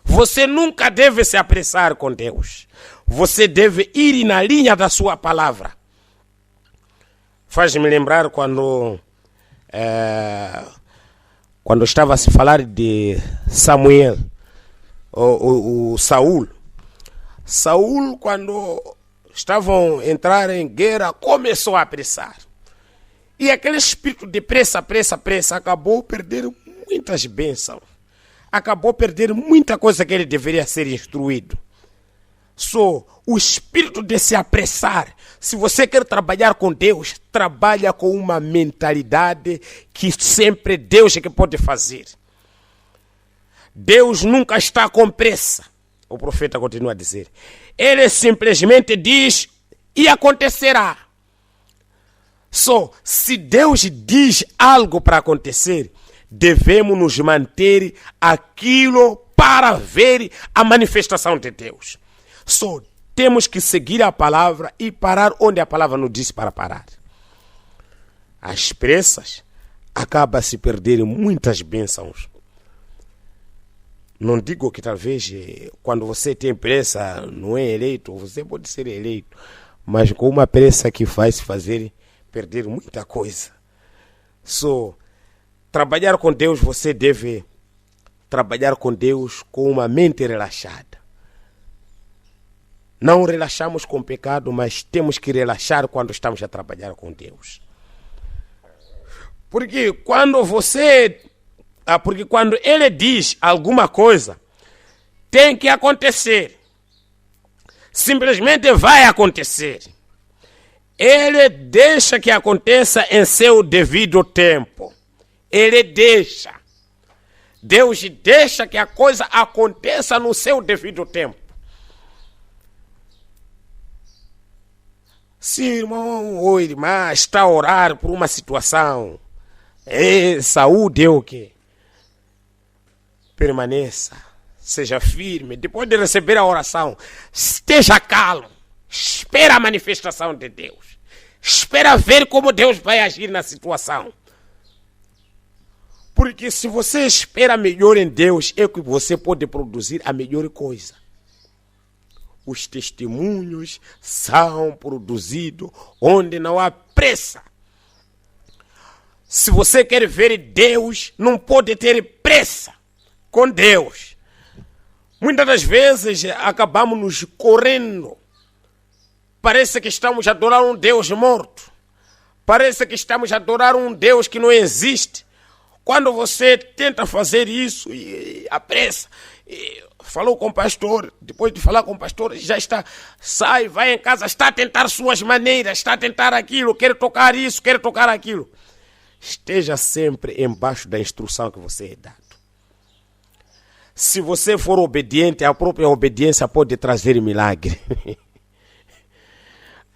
Você nunca deve se apressar com Deus. Você deve ir na linha da sua palavra. Faz-me lembrar quando estava a se falar de Samuel, o Saul. Saul, quando estavam a entrar em guerra, começou a apressar. E aquele espírito de pressa, acabou perdendo muitas bênçãos. Acabou perdendo muita coisa que ele deveria ser instruído. O espírito de se apressar. Se você quer trabalhar com Deus, trabalha com uma mentalidade que sempre Deus é que pode fazer. Deus nunca está com pressa. O profeta continua a dizer. Ele simplesmente diz e acontecerá. Se Deus diz algo para acontecer, devemos nos manter aquilo para ver a manifestação de Deus. Temos que seguir a palavra e parar onde a palavra nos diz para parar. Às pressas, acaba se perderem muitas bênçãos. Não digo que talvez quando você tem pressa não é eleito, você pode ser eleito, mas com uma pressa que faz fazer perder muita coisa. Trabalhar com Deus, você deve trabalhar com Deus com uma mente relaxada. Não relaxamos com o pecado, mas temos que relaxar quando estamos a trabalhar com Deus. Porque quando Ele diz alguma coisa, tem que acontecer. Simplesmente vai acontecer. Ele deixa que aconteça em seu devido tempo. Ele deixa. Deus deixa que a coisa aconteça no seu devido tempo. Se irmão ou irmã está a orar por uma situação, saúde é o quê? permaneça, seja firme. Depois de receber a oração, esteja calmo. Espera a manifestação de Deus. Espera ver como Deus vai agir na situação. Porque se você espera melhor em Deus, é que você pode produzir a melhor coisa. Os testemunhos são produzidos onde não há pressa. Se você quer ver Deus, não pode ter pressa com Deus. Muitas das vezes acabamos nos correndo. Parece que estamos a adorar um Deus morto. Parece que estamos a adorar um Deus que não existe. Quando você tenta fazer isso e apressa, falou com o pastor, depois de falar com o pastor, já está, sai, vai em casa, está a tentar suas maneiras, está a tentar aquilo, quer tocar isso, quer tocar aquilo. Esteja sempre embaixo da instrução que você é dado. Se você for obediente, a própria obediência pode trazer milagre.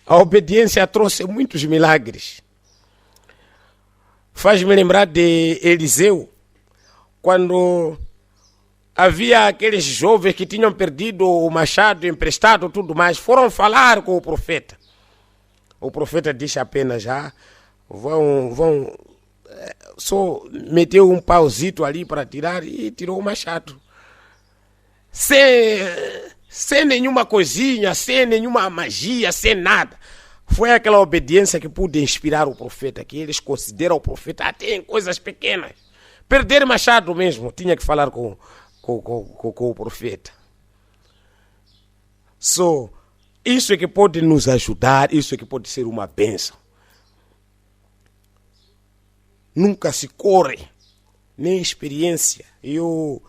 A obediência trouxe muitos milagres. Faz-me lembrar de Eliseu, quando havia aqueles jovens que tinham perdido o machado emprestado e tudo mais, foram falar com o profeta. O profeta disse apenas, vão só meteu um pauzito ali para tirar e tirou o machado. Sem nenhuma coisinha, sem nenhuma magia, sem nada. Foi aquela obediência que pôde inspirar o profeta, que eles consideram o profeta até em coisas pequenas. Perder machado mesmo, tinha que falar com o profeta. Isso é que pode nos ajudar, isso é que pode ser uma bênção. Nunca se corre, nem experiência. Eu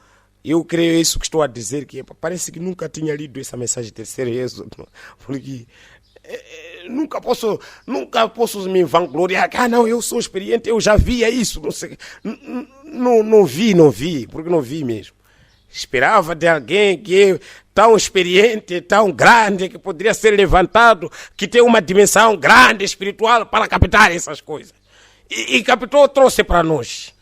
creio isso que estou a dizer, que parece que nunca tinha lido essa mensagem de terceiro Êxodo, porque nunca posso me vangloriar. Não, eu sou experiente, eu já via isso, não sei. Não vi, porque não vi mesmo. Esperava de alguém que é tão experiente, tão grande, que poderia ser levantado, que tem uma dimensão grande, espiritual, para captar essas coisas. E captou, trouxe para nós.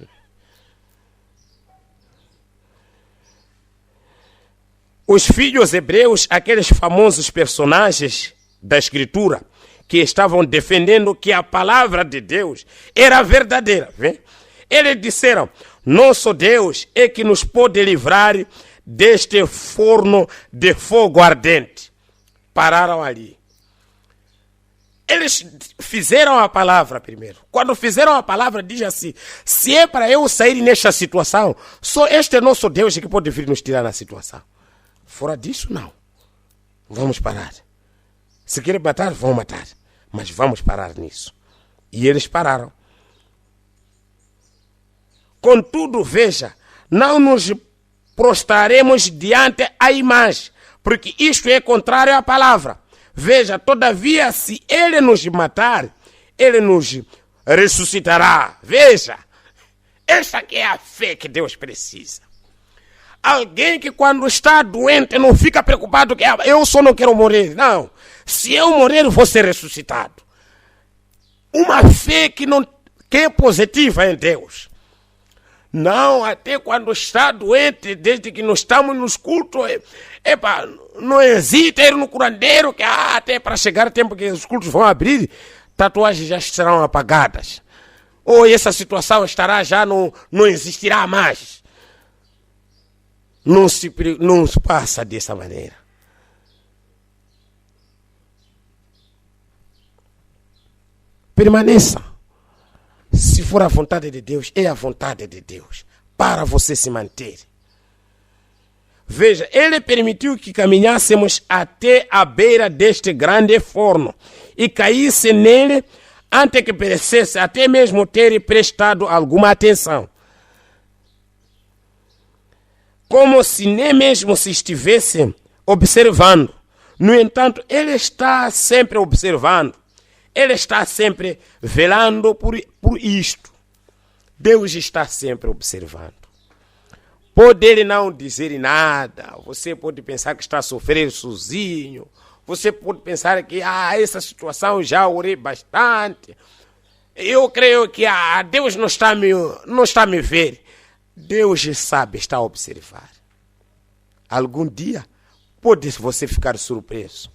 Os filhos hebreus, aqueles famosos personagens da Escritura, que estavam defendendo que a palavra de Deus era verdadeira. Vê? Eles disseram, nosso Deus é que nos pode livrar deste forno de fogo ardente. Pararam ali. Eles fizeram a palavra primeiro. Quando fizeram a palavra, diz assim, se é para eu sair nesta situação, só este nosso Deus é que pode vir nos tirar da situação. Fora disso, não. Vamos parar. Se querem matar, vão matar. Mas vamos parar nisso. E eles pararam. Contudo, veja, não nos prostraremos diante a imagem, porque isto é contrário à palavra. Veja, todavia, se ele nos matar, ele nos ressuscitará. Veja, esta que é a fé que Deus precisa. Alguém que quando está doente não fica preocupado que eu só não quero morrer. Não, se eu morrer, vou ser ressuscitado. Uma fé que é positiva em Deus. Não, até quando está doente, desde que nós estamos nos cultos, não hesita ir no curandeiro, que até para chegar o tempo que os cultos vão abrir, tatuagens já serão apagadas. Ou essa situação estará já, não existirá mais. Não se passa dessa maneira. Permaneça. Se for a vontade de Deus, é a vontade de Deus. Para você se manter. Veja, ele permitiu que caminhássemos até a beira deste grande forno e caísse nele antes que perecesse, até mesmo ter prestado alguma atenção. Como se nem mesmo se estivesse observando. No entanto, ele está sempre observando. Ele está sempre velando por isto. Deus está sempre observando. Pode ele não dizer nada. Você pode pensar que está a sofrer sozinho. Você pode pensar que essa situação já orei bastante. Eu creio que Deus não está a me ver. Deus sabe, está a observar. Algum dia pode você ficar surpreso.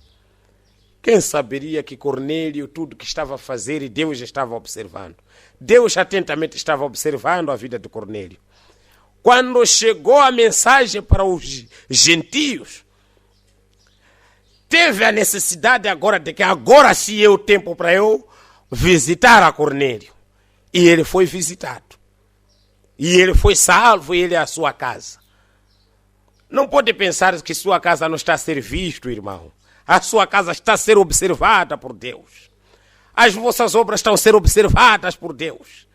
Quem saberia que Cornélio, tudo que estava a fazer, e Deus estava observando. Deus atentamente estava observando a vida de Cornélio. Quando chegou a mensagem para os gentios, teve a necessidade agora de que agora sim é o tempo para eu visitar a Cornélio. E ele foi visitado. E ele foi salvo, ele e a sua casa. Não pode pensar que sua casa não está a ser visto, irmão. A sua casa está a ser observada por Deus. As vossas obras estão a ser observadas por Deus.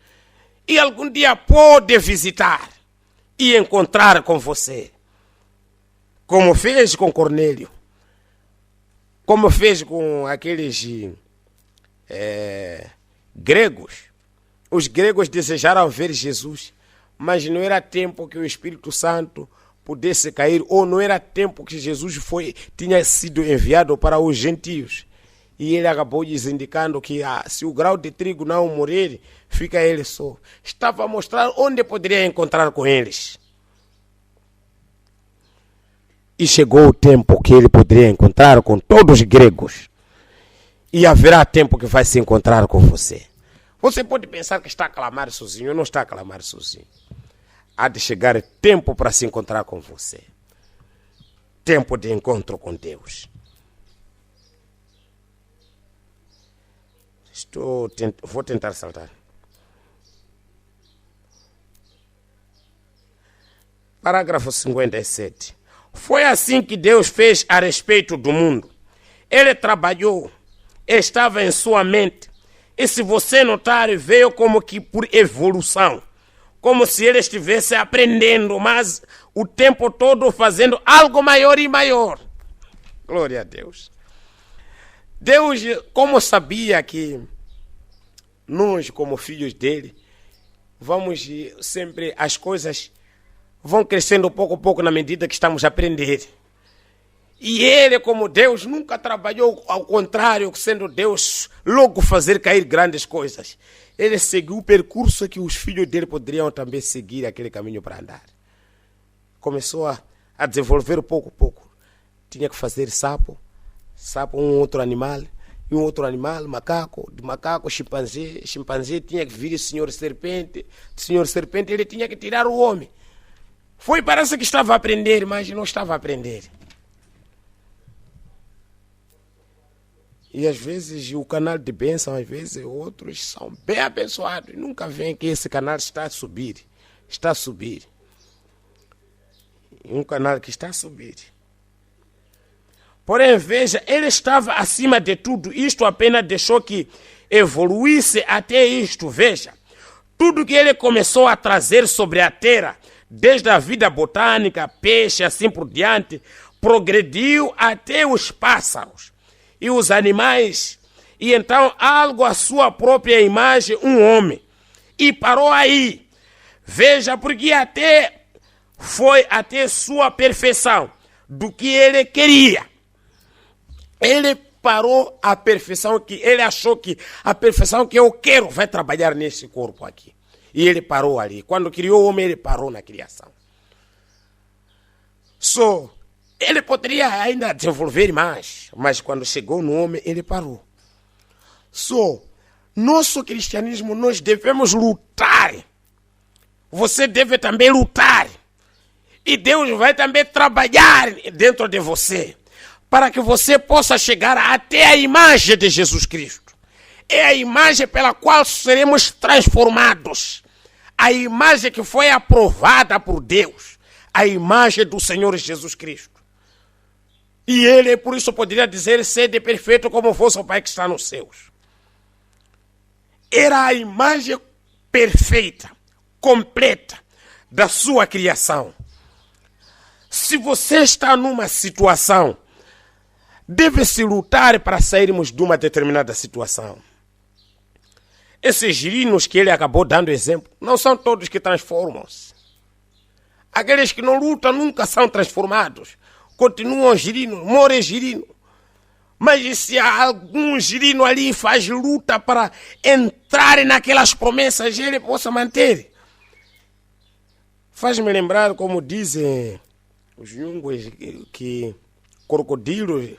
E algum dia pode visitar e encontrar com você. Como fez com Cornélio. Como fez com aqueles gregos. Os gregos desejaram ver Jesus, mas não era tempo que o Espírito Santo pudesse cair, ou não era tempo que Jesus tinha sido enviado para os gentios. E ele acabou lhes indicando que se o grão de trigo não morrer, fica ele só. Estava a mostrar onde poderia encontrar com eles. E chegou o tempo que ele poderia encontrar com todos os gregos. E haverá tempo que vai se encontrar com você. Você pode pensar que está a clamar sozinho, não está a clamar sozinho. Há de chegar tempo para se encontrar com você. Tempo de encontro com Deus. Vou tentar saltar. Parágrafo 57. Foi assim que Deus fez a respeito do mundo. Ele trabalhou, estava em sua mente. E se você notar, veio como que por evolução. Como se ele estivesse aprendendo, mas o tempo todo fazendo algo maior e maior. Glória a Deus. Deus, como sabia que nós, como filhos dele, vamos sempre, as coisas vão crescendo pouco a pouco na medida que estamos a aprender. E ele, como Deus, nunca trabalhou ao contrário, sendo Deus, logo fazer cair grandes coisas. Ele seguiu o percurso que os filhos dele poderiam também seguir aquele caminho para andar. Começou a desenvolver pouco a pouco. Tinha que fazer sapo, um outro animal, e um outro animal, macaco, de macaco, chimpanzé tinha que vir o senhor serpente, do senhor serpente ele tinha que tirar o homem. Parece que estava a aprender, mas não estava a aprender. E às vezes o canal de bênção, às vezes outros são bem abençoados. Nunca veem que esse canal está a subir. Está a subir. Um canal que está a subir. Porém, veja, ele estava acima de tudo. Isto apenas deixou que evoluísse até isto. Veja, tudo que ele começou a trazer sobre a terra, desde a vida botânica, peixe, assim por diante, progrediu até os pássaros e os animais, e então algo à sua própria imagem, um homem. E parou aí. Veja, porque foi até sua perfeição, do que ele queria. Ele parou a perfeição que ele achou que a perfeição que eu quero vai trabalhar nesse corpo aqui. E ele parou ali. Quando criou o homem, ele parou na criação. Ele poderia ainda desenvolver mais, mas quando chegou no homem, ele parou. Nosso cristianismo, nós devemos lutar. Você deve também lutar. E Deus vai também trabalhar dentro de você, para que você possa chegar até a imagem de Jesus Cristo. É a imagem pela qual seremos transformados. A imagem que foi aprovada por Deus. A imagem do Senhor Jesus Cristo. E ele, por isso, poderia dizer, sede perfeito como vosso Pai que está nos céus. Era a imagem perfeita, completa, da sua criação. Se você está numa situação, deve-se lutar para sairmos de uma determinada situação. Esses girinos que ele acabou dando exemplo, não são todos que transformam-se. Aqueles que não lutam nunca são transformados. Continuam girino, morem girino. Mas se há algum girino ali faz luta para entrar naquelas promessas, ele possa manter. Faz-me lembrar, como dizem os nhungues, que crocodilo,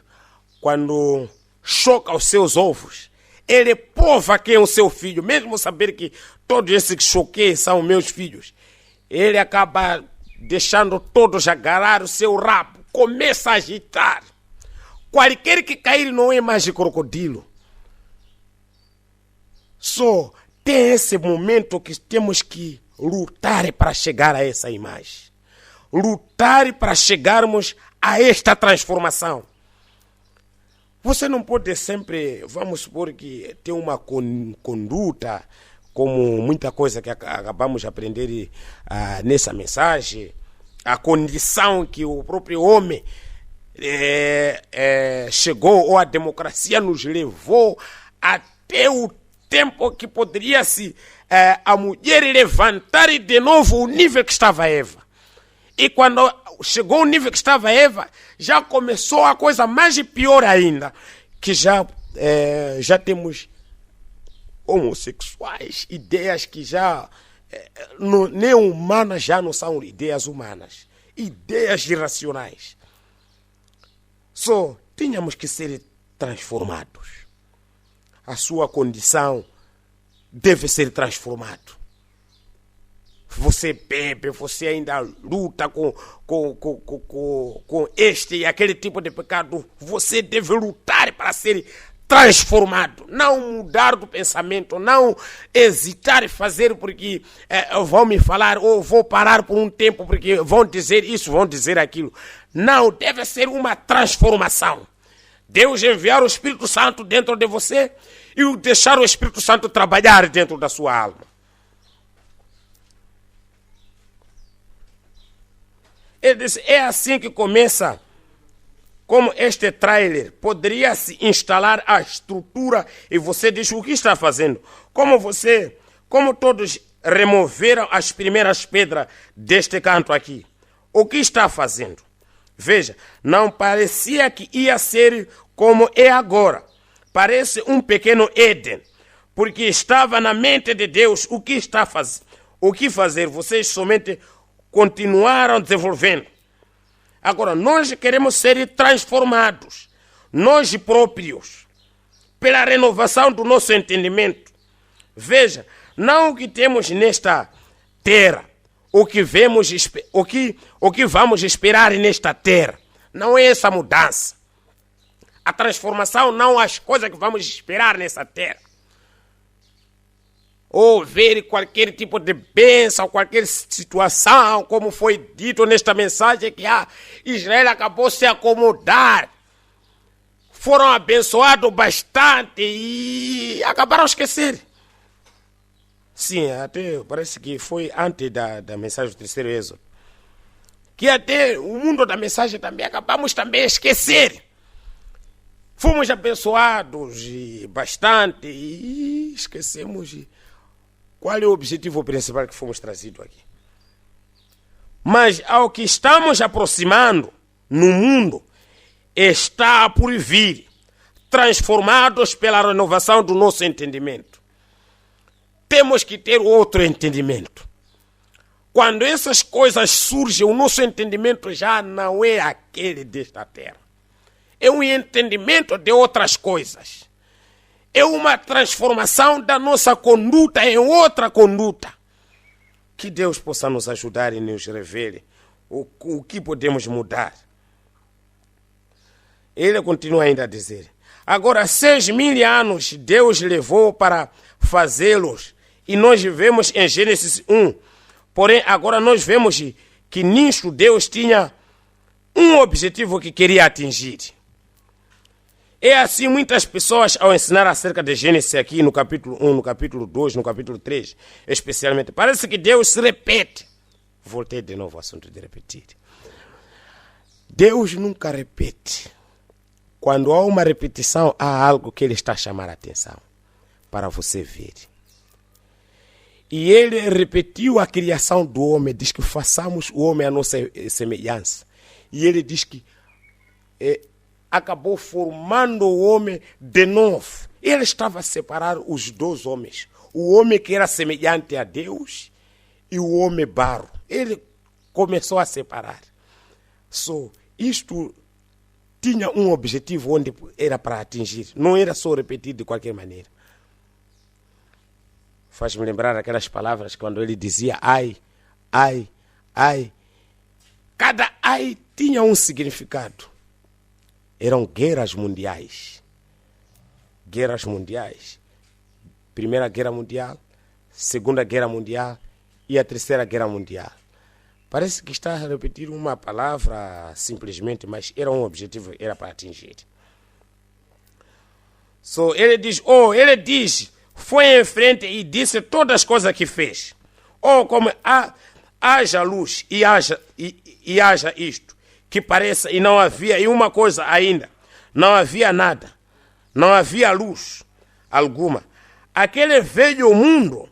quando choca os seus ovos, ele prova quem é o seu filho, mesmo saber que todos esses que choquei são meus filhos. Ele acaba deixando todos agarrar o seu rabo, começa a agitar. Qualquer que cair não é mais de crocodilo. Só tem esse momento que temos que lutar para chegar a essa imagem. Lutar para chegarmos a esta transformação. Você não pode sempre, vamos supor que tem uma conduta, como muita coisa que acabamos de aprender nessa mensagem, a condição que o próprio homem chegou, ou a democracia nos levou até o tempo que poderia a mulher levantar de novo o nível que estava Eva. E quando chegou o nível que estava Eva, já começou a coisa mais pior ainda, que já temos homossexuais, ideias que já nem humanas, já não são ideias humanas, ideias irracionais. Só tínhamos que ser transformados. A sua condição deve ser transformada. Você bebe, você ainda luta com este e aquele tipo de pecado. Você deve lutar para ser transformado. Não mudar do pensamento, não hesitar em fazer porque vão me falar, ou vou parar por um tempo porque vão dizer isso, vão dizer aquilo. Não, deve ser uma transformação. Deus enviar o Espírito Santo dentro de você e deixar o Espírito Santo trabalhar dentro da sua alma. Ele disse, é assim que começa, como este trailer poderia se instalar a estrutura, e você diz, o que está fazendo? Como todos removeram as primeiras pedras deste canto aqui, o que está fazendo? Veja, não parecia que ia ser como é agora. Parece um pequeno Éden, porque estava na mente de Deus o que fazer. Vocês somente continuaram desenvolvendo. Agora, nós queremos ser transformados, nós próprios, pela renovação do nosso entendimento. Veja, não o que temos nesta terra, o que vamos esperar nesta terra. Não é essa mudança. A transformação não as coisas que vamos esperar nessa terra. Ou ver qualquer tipo de bênção, qualquer situação, como foi dito nesta mensagem, que Israel acabou de se acomodar. Foram abençoados bastante e acabaram esquecer. Sim, até parece que foi antes da mensagem do terceiro êxodo. Que até o mundo da mensagem também acabamos também a esquecer. Fomos abençoados bastante e esquecemos qual é o objetivo principal que fomos trazidos aqui. Mas ao que estamos aproximando no mundo, está por vir, transformados pela renovação do nosso entendimento. Temos que ter outro entendimento. Quando essas coisas surgem, o nosso entendimento já não é aquele desta terra. É um entendimento de outras coisas. É uma transformação da nossa conduta em outra conduta. Que Deus possa nos ajudar e nos revele o que podemos mudar. Ele continua ainda a dizer, agora 6.000 anos Deus levou para fazê-los, e nós vivemos em Gênesis 1. Porém, agora nós vemos que nisto Deus tinha um objetivo que queria atingir. É assim, muitas pessoas, ao ensinar acerca de Gênesis aqui no capítulo 1, no capítulo 2, no capítulo 3, especialmente, parece que Deus se repete. Voltei de novo ao assunto de repetir. Deus nunca repete. Quando há uma repetição, há algo que Ele está a chamar a atenção para você ver. E Ele repetiu a criação do homem, diz que façamos o homem à nossa semelhança. E Ele diz que acabou formando o homem de novo. Ele estava a separar os dois homens. O homem que era semelhante a Deus e o homem barro. Ele começou a separar. Isto tinha um objetivo onde era para atingir. Não era só repetir de qualquer maneira. Faz-me lembrar aquelas palavras quando ele dizia ai, ai, ai. Cada ai tinha um significado. Eram guerras mundiais. Guerras mundiais. Primeira Guerra Mundial, Segunda Guerra Mundial e a Terceira Guerra Mundial. Parece que está a repetir uma palavra simplesmente, mas era um objetivo, era para atingir. Ele diz, foi em frente e disse todas as coisas que fez. Como haja luz e haja isto, que pareça, e não havia, e uma coisa ainda, não havia nada, não havia luz alguma. Aquele velho mundo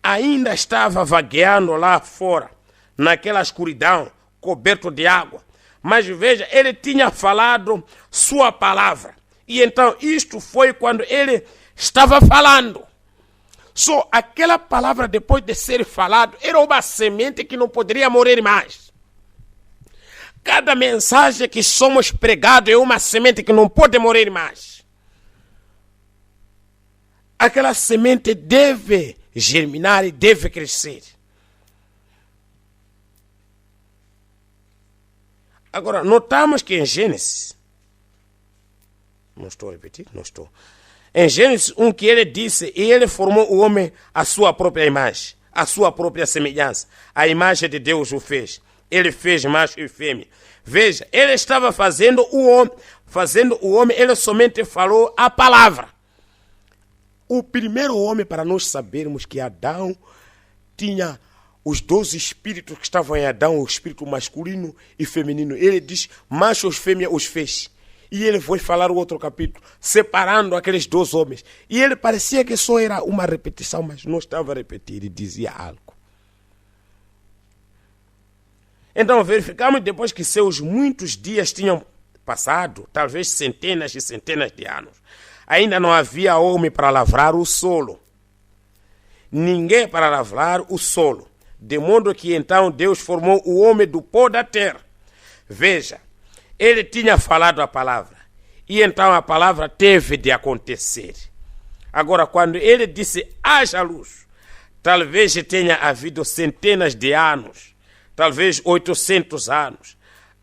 ainda estava vagueando lá fora, naquela escuridão, coberto de água. Mas veja, ele tinha falado sua palavra. E então isto foi quando ele estava falando. Aquela palavra, depois de ser falado, era uma semente que não poderia morrer mais. Cada mensagem que somos pregados é uma semente que não pode morrer mais. Aquela semente deve germinar e deve crescer. Agora, notamos que em Gênesis, não estou a repetir, não estou. Em Gênesis 1 que ele disse, e ele formou o homem à sua própria imagem, à sua própria semelhança. A imagem de Deus o fez. Ele fez macho e fêmea. Veja, ele estava fazendo o homem, ele somente falou a palavra. O primeiro homem, para nós sabermos que Adão tinha os 12 espíritos que estavam em Adão, o espírito masculino e feminino. Ele diz, macho e fêmea os fez. E ele foi falar o outro capítulo, separando aqueles 2 homens. E ele parecia que só era uma repetição, mas não estava a repetir, e dizia algo. Então verificamos depois que seus muitos dias tinham passado, talvez centenas e centenas de anos. Ainda não havia homem para lavrar o solo. Ninguém para lavrar o solo. De modo que então Deus formou o homem do pó da terra. Veja, ele tinha falado a palavra. E então a palavra teve de acontecer. Agora, quando ele disse, haja luz, talvez tenha havido centenas de anos, talvez 800 anos,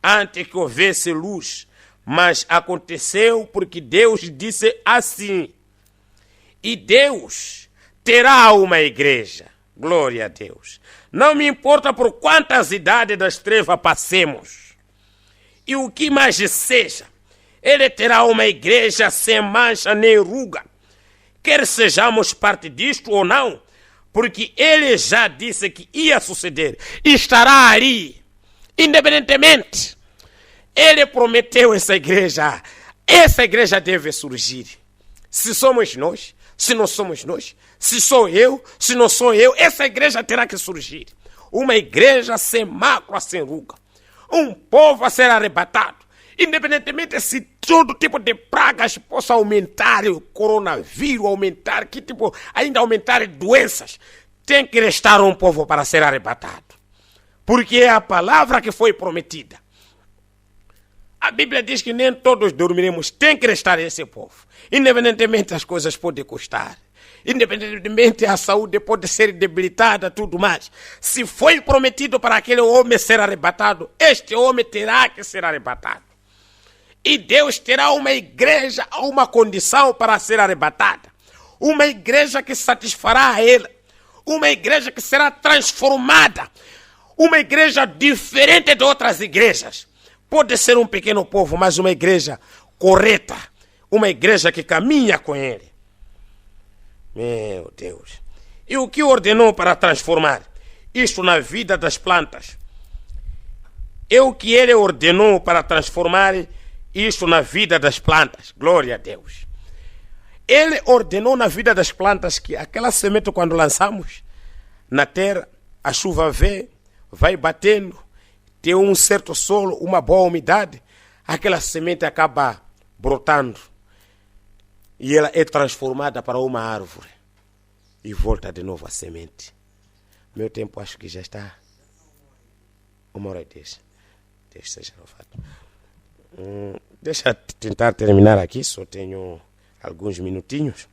antes que houvesse luz. Mas aconteceu porque Deus disse assim. E Deus terá uma igreja. Glória a Deus. Não me importa por quantas idades das trevas passemos. E o que mais seja, ele terá uma igreja sem mancha nem ruga. Quer sejamos parte disto ou não, porque ele já disse que ia suceder. E estará ali, independentemente. Ele prometeu essa igreja deve surgir. Se somos nós, se não somos nós, se sou eu, se não sou eu, essa igreja terá que surgir. Uma igreja sem mácula, sem ruga. Um povo a ser arrebatado. Independentemente se todo tipo de pragas possa aumentar, o coronavírus aumentar, ainda aumentar doenças, tem que restar um povo para ser arrebatado. Porque é a palavra que foi prometida. A Bíblia diz que nem todos dormiremos, tem que restar esse povo. Independentemente as coisas podem custar. Independentemente a saúde pode ser debilitada, tudo mais. Se foi prometido para aquele homem ser arrebatado, este homem terá que ser arrebatado. E Deus terá uma igreja, uma condição para ser arrebatada. Uma igreja que satisfará a ele. Uma igreja que será transformada. Uma igreja diferente de outras igrejas. Pode ser um pequeno povo, mas uma igreja correta. Uma igreja que caminha com ele. Meu Deus. E o que ordenou para transformar? Isto na vida das plantas. É o que ele ordenou para transformar isto na vida das plantas. Glória a Deus. Ele ordenou na vida das plantas que aquela semente, quando lançamos na terra, a chuva vem, vai batendo, tem um certo solo, uma boa umidade, aquela semente acaba brotando e ela é transformada para uma árvore e volta de novo a semente. Meu tempo acho que já está. 1h10. Deixa seja louvado. Deixa tentar terminar aqui, só tenho alguns minutinhos.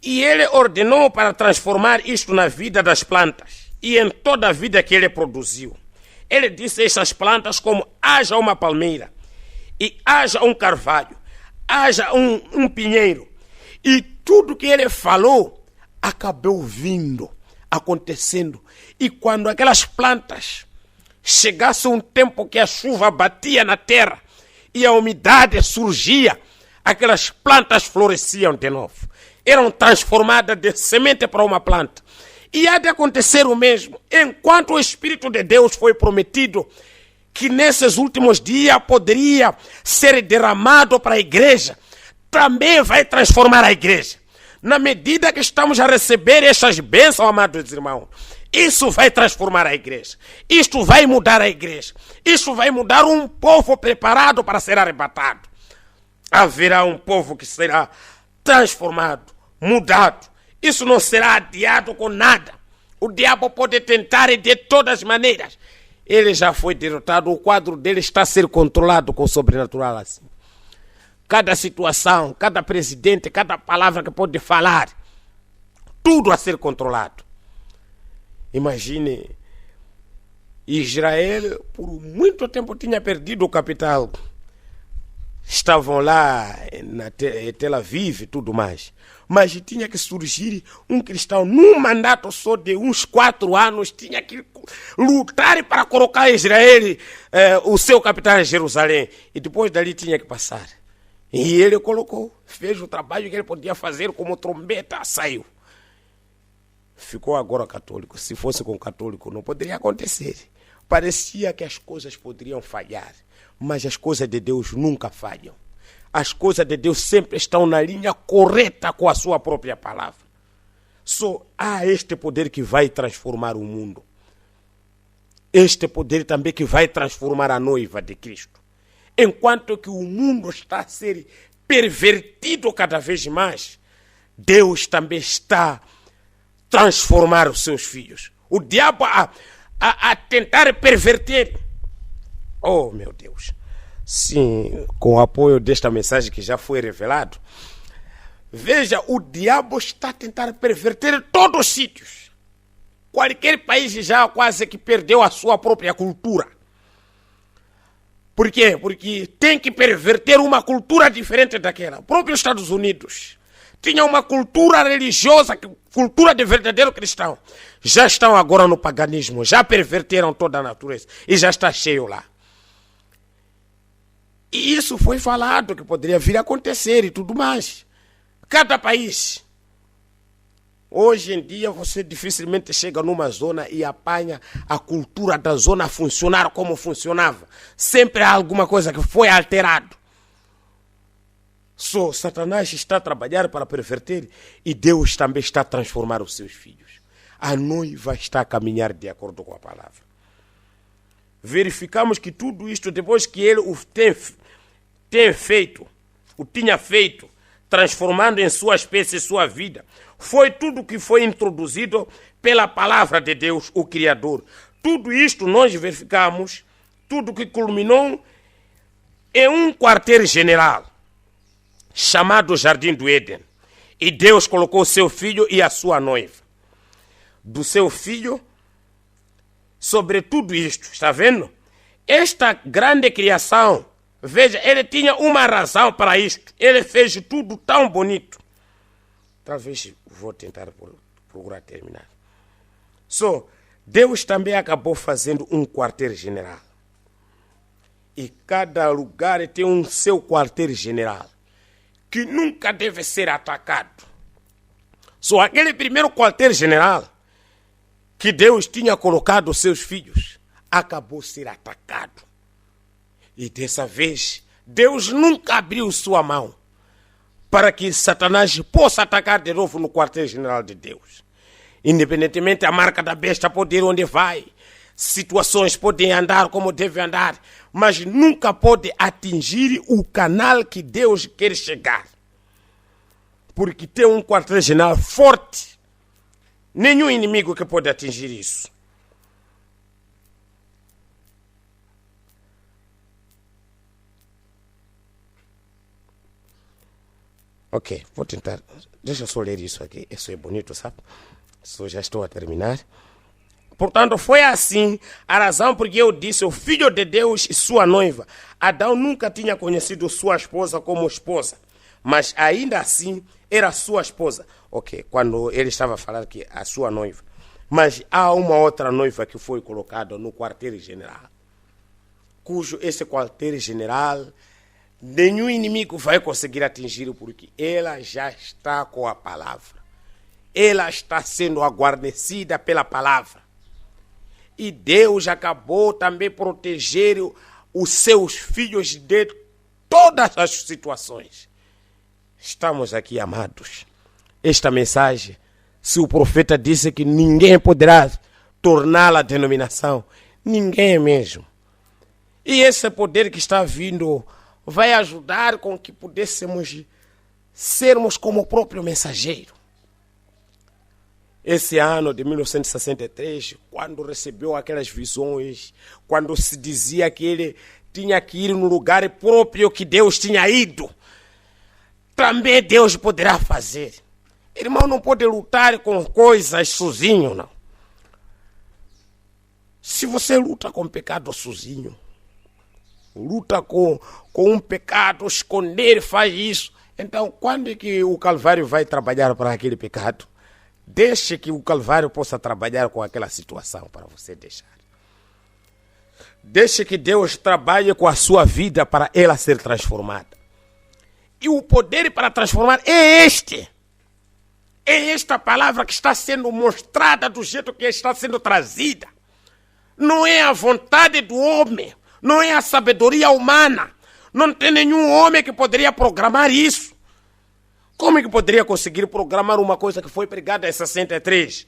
E ele ordenou para transformar isto na vida das plantas e em toda a vida que ele produziu. Ele disse a estas plantas como haja uma palmeira e haja um carvalho, haja um pinheiro. E tudo que ele falou acabou vindo, acontecendo. E quando aquelas plantas chegasse um tempo que a chuva batia na terra e a umidade surgia, aquelas plantas floresciam de novo. Eram transformadas de semente para uma planta. E há de acontecer o mesmo, enquanto o Espírito de Deus foi prometido que nesses últimos dias poderia ser derramado para a igreja, também vai transformar a igreja. Na medida que estamos a receber estas bênçãos, amados irmãos, isso vai transformar a igreja. Isto vai mudar a igreja. Isto vai mudar um povo preparado para ser arrebatado. Haverá um povo que será transformado, mudado. Isso não será adiado com nada. O diabo pode tentar e de todas as maneiras. Ele já foi derrotado. O quadro dele está a ser controlado com o sobrenatural assim. Cada situação, cada presidente, cada palavra que pode falar, tudo a ser controlado. Imagine, Israel por muito tempo tinha perdido o capital. Estavam lá na Tel Aviv e tudo mais. Mas tinha que surgir um cristão num mandato só de uns 4 anos, tinha que lutar para colocar Israel, o seu capital em Jerusalém. E depois dali tinha que passar. E ele colocou, fez o trabalho que ele podia fazer como trombeta, saiu. Ficou agora católico. Se fosse com católico não poderia acontecer. Parecia que as coisas poderiam falhar, mas as coisas de Deus nunca falham. As coisas de Deus sempre estão na linha correta com a sua própria palavra. Só há este poder que vai transformar o mundo. Este poder também que vai transformar a noiva de Cristo. Enquanto que o mundo está a ser pervertido cada vez mais, Deus também está a transformar os seus filhos. O diabo a tentar perverter. Oh, meu Deus. Sim, com o apoio desta mensagem que já foi revelado, veja, o diabo está a tentar perverter todos os sítios. Qualquer país já quase que perdeu a sua própria cultura. Por quê? Porque tem que perverter uma cultura diferente daquela. O próprio Estados Unidos tinha uma cultura religiosa, cultura de verdadeiro cristão. Já estão agora no paganismo, já perverteram toda a natureza e já está cheio lá. E isso foi falado que poderia vir a acontecer e tudo mais. Cada país. Hoje em dia você dificilmente chega numa zona e apanha a cultura da zona a funcionar como funcionava. Sempre há alguma coisa que foi alterado. Só Satanás está a trabalhar para perverter e Deus também está a transformar os seus filhos. A noiva está a caminhar de acordo com a palavra. Verificamos que tudo isto, depois que ele o tinha feito, transformando em sua espécie sua vida, foi tudo que foi introduzido pela palavra de Deus, o Criador. Tudo isto nós verificamos, tudo que culminou em um quartel-general, chamado Jardim do Éden. E Deus colocou seu filho e a sua noiva. Do seu filho, sobre tudo isto, está vendo? Esta grande criação, veja, ele tinha uma razão para isto. Ele fez tudo tão bonito. Talvez vou tentar procurar terminar. Deus também acabou fazendo um quartel-general. E cada lugar tem um seu quartel-general, que nunca deve ser atacado. Aquele primeiro quartel-general que Deus tinha colocado os seus filhos, acabou ser atacado. E dessa vez, Deus nunca abriu sua mão para que Satanás possa atacar de novo no quartel-general de Deus. Independentemente, a marca da besta pode ir onde vai, situações podem andar como devem andar, mas nunca pode atingir o canal que Deus quer chegar. Porque tem um quartel-general forte Nenhum inimigo que pode atingir isso. Ok, vou tentar. Deixa eu só ler isso aqui. Isso é bonito, sabe? Isso já estou a terminar. Portanto, foi assim a razão porque eu disse: o Filho de Deus e sua noiva. Adão nunca tinha conhecido sua esposa como esposa, mas ainda assim era sua esposa. Ok, quando ele estava falando que a sua noiva. Mas há uma outra noiva que foi colocada no quartel-general, cujo esse quartel-general nenhum inimigo vai conseguir atingir, porque ela já está com a palavra. Ela está sendo aguarnecida pela palavra. E Deus acabou também proteger os seus filhos de todas as situações. Estamos aqui, amados. Esta mensagem, se o profeta disse que ninguém poderá torná-la denominação, ninguém mesmo. E esse poder que está vindo vai ajudar com que pudéssemos sermos como o próprio mensageiro. Esse ano de 1963, quando recebeu aquelas visões, quando se dizia que ele tinha que ir no lugar próprio que Deus tinha ido, também Deus poderá fazer. Irmão, não pode lutar com coisas sozinho, não. Se você luta com pecado sozinho, luta com um pecado, esconder, faz isso, então quando é que o Calvário vai trabalhar para aquele pecado? Deixe que o Calvário possa trabalhar com aquela situação para você deixar. Deixe que Deus trabalhe com a sua vida para ela ser transformada. E o poder para transformar é este. É esta palavra que está sendo mostrada do jeito que está sendo trazida. Não é a vontade do homem, não é a sabedoria humana. Não tem nenhum homem que poderia programar isso. Como é que poderia conseguir programar uma coisa que foi pregada em 63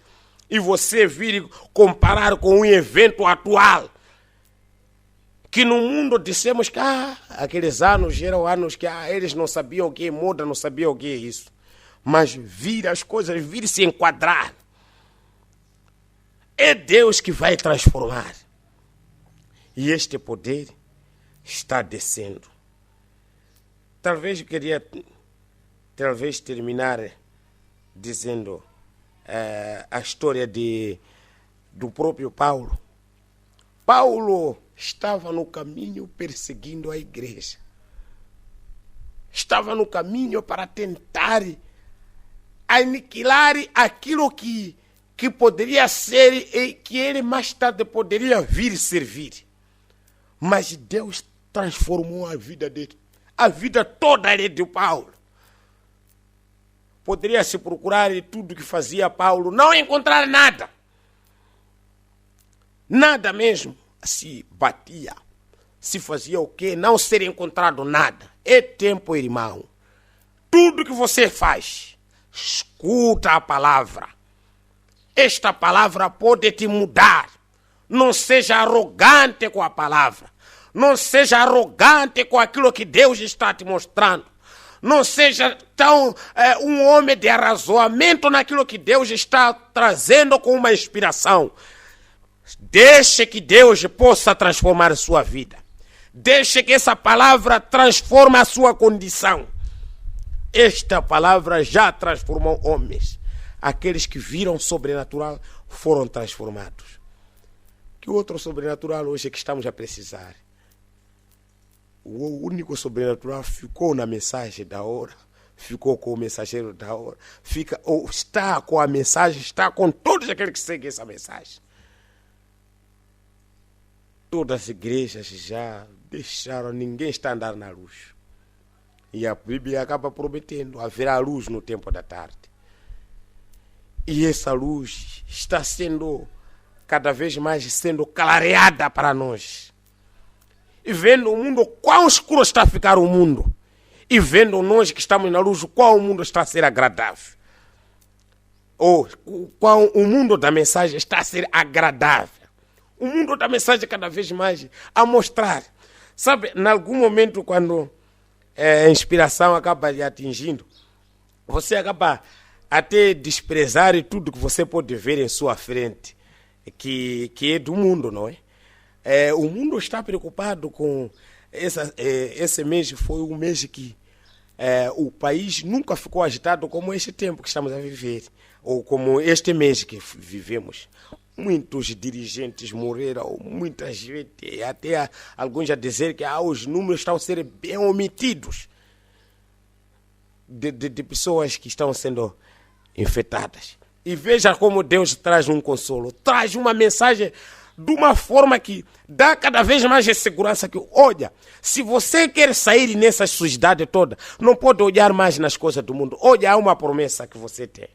e você vir comparar com um evento atual? Que no mundo dissemos que aqueles anos eram anos que eles não sabiam o que é moda, não sabiam o que é isso. Mas vir as coisas, vir se enquadrar. É Deus que vai transformar. E este poder está descendo. Talvez eu queria terminar dizendo a história do próprio Paulo. Paulo estava no caminho perseguindo a igreja. Estava no caminho para tentar aniquilar aquilo que poderia ser e que ele mais tarde poderia vir servir. Mas Deus transformou a vida dele. A vida toda era de Paulo. Poderia se procurar em tudo que fazia Paulo, não encontrar nada. Nada mesmo. Se batia, se fazia o quê? Não ser encontrado nada. É tempo, irmão. Tudo que você faz, escuta a palavra. Esta palavra pode te mudar. Não seja arrogante com a palavra. Não seja arrogante com aquilo que Deus está te mostrando. Não seja tão um homem de arrazoamento naquilo que Deus está trazendo com uma inspiração. Deixe que Deus possa transformar a sua vida. Deixe que essa palavra transforme a sua condição. Esta palavra já transformou homens. Aqueles que viram sobrenatural foram transformados. Que outro sobrenatural hoje é que estamos a precisar? O único sobrenatural ficou na mensagem da hora, ficou com o mensageiro da hora, está com a mensagem, está com todos aqueles que seguem essa mensagem. Todas as igrejas já deixaram, ninguém está a andar na luz. E a Bíblia acaba prometendo, haverá luz no tempo da tarde. E essa luz está sendo, cada vez mais sendo clareada para nós. E vendo o mundo, quão escuro está a ficar o mundo. E vendo nós que estamos na luz, qual o mundo está a ser agradável. Ou qual o mundo da mensagem está a ser agradável. O mundo da mensagem cada vez mais a mostrar. Sabe, em algum momento quando a inspiração acaba lhe atingindo, você acaba até desprezar tudo que você pode ver em sua frente, que é do mundo, não é? O mundo está preocupado com... Esse mês foi um mês que o país nunca ficou agitado como este tempo que estamos a viver, ou como este mês que vivemos. Muitos dirigentes morreram, muita gente, até alguns a dizer que os números estão a ser bem omitidos de pessoas que estão sendo infectadas. E veja como Deus traz um consolo, traz uma mensagem de uma forma que dá cada vez mais de segurança que, olha, se você quer sair nessa sujidade toda, não pode olhar mais nas coisas do mundo. Olha, há uma promessa que você tem.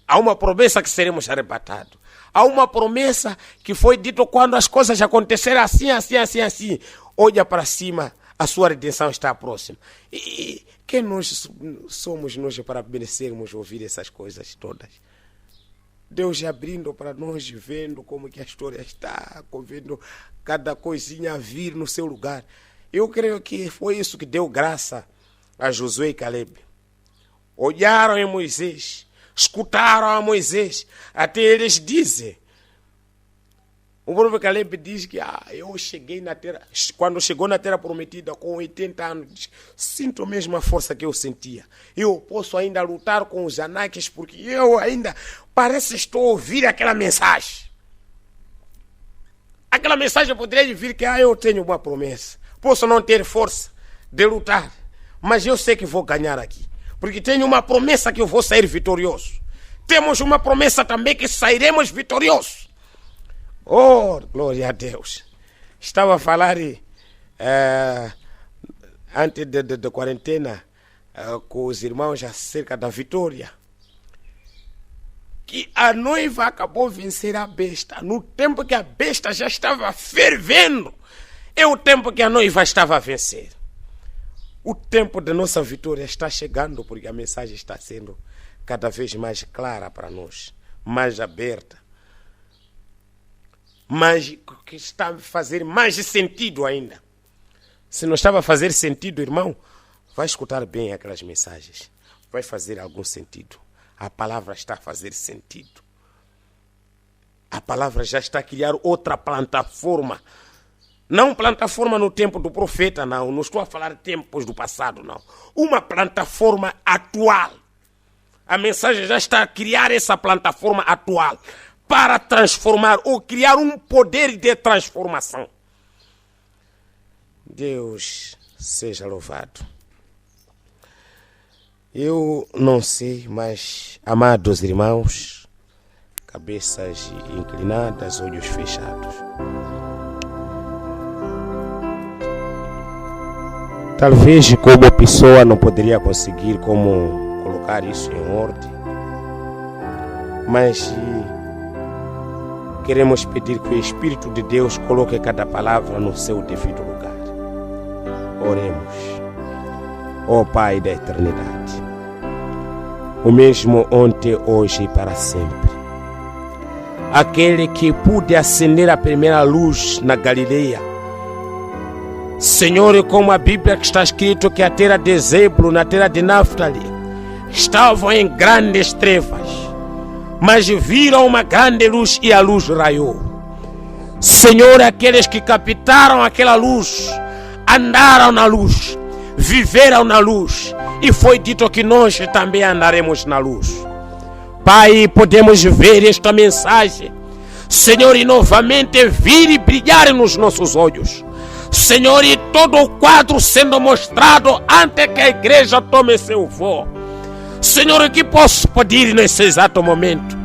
Há uma promessa que seremos arrebatados. Há uma promessa que foi dito quando as coisas acontecerem assim. Olha para cima, a sua redenção está próxima. E quem nós somos nós para merecermos ouvir essas coisas todas? Deus abrindo para nós, vendo como que a história está, vendo cada coisinha a vir no seu lugar. Eu creio que foi isso que deu graça a Josué e Caleb. Olharam em Moisés, escutaram a Moisés, até eles dizem. O próprio Caleb diz que eu cheguei na terra, quando chegou na terra prometida com 80 anos, diz, sinto a mesma força que eu sentia. Eu posso ainda lutar com os Anáquios porque eu ainda parece estou a ouvir aquela mensagem. Aquela mensagem poderia vir que eu tenho uma promessa. Posso não ter força de lutar, mas eu sei que vou ganhar aqui. Porque tenho uma promessa que eu vou sair vitorioso. Temos uma promessa também que sairemos vitoriosos. Oh, glória a Deus. Estava a falar antes da quarentena com os irmãos acerca da vitória. Que a noiva acabou de vencer a besta. No tempo que a besta já estava fervendo, é o tempo que a noiva estava a vencer. O tempo da nossa vitória está chegando porque a mensagem está sendo cada vez mais clara para nós, mais aberta. Mas que está a fazer mais sentido ainda. Se não estava a fazer sentido, irmão, vai escutar bem aquelas mensagens. Vai fazer algum sentido. A palavra está a fazer sentido. A palavra já está a criar outra plataforma. Não plataforma no tempo do profeta, não. Não estou a falar de tempos do passado, não. Uma plataforma atual. A mensagem já está a criar essa plataforma atual para transformar ou criar um poder de transformação. Deus seja louvado. Eu não sei, mas, amados irmãos, cabeças inclinadas, olhos fechados. Talvez como pessoa não poderia conseguir como colocar isso em ordem, mas queremos pedir que o Espírito de Deus coloque cada palavra no seu devido lugar. Oremos. Ó Pai da eternidade, o mesmo ontem, hoje e para sempre, aquele que pôde acender a primeira luz na Galileia, Senhor, como a Bíblia que está escrito que a terra de Zebulon, na terra de Naftali, estavam em grandes trevas, mas viram uma grande luz e a luz raiou. Senhor, aqueles que captaram aquela luz, andaram na luz, viveram na luz, e foi dito que nós também andaremos na luz. Pai, podemos ver esta mensagem, Senhor, e novamente vir e brilhar nos nossos olhos. Senhor, e todo o quadro sendo mostrado antes que a igreja tome seu voo. Senhor, o que posso pedir nesse exato momento?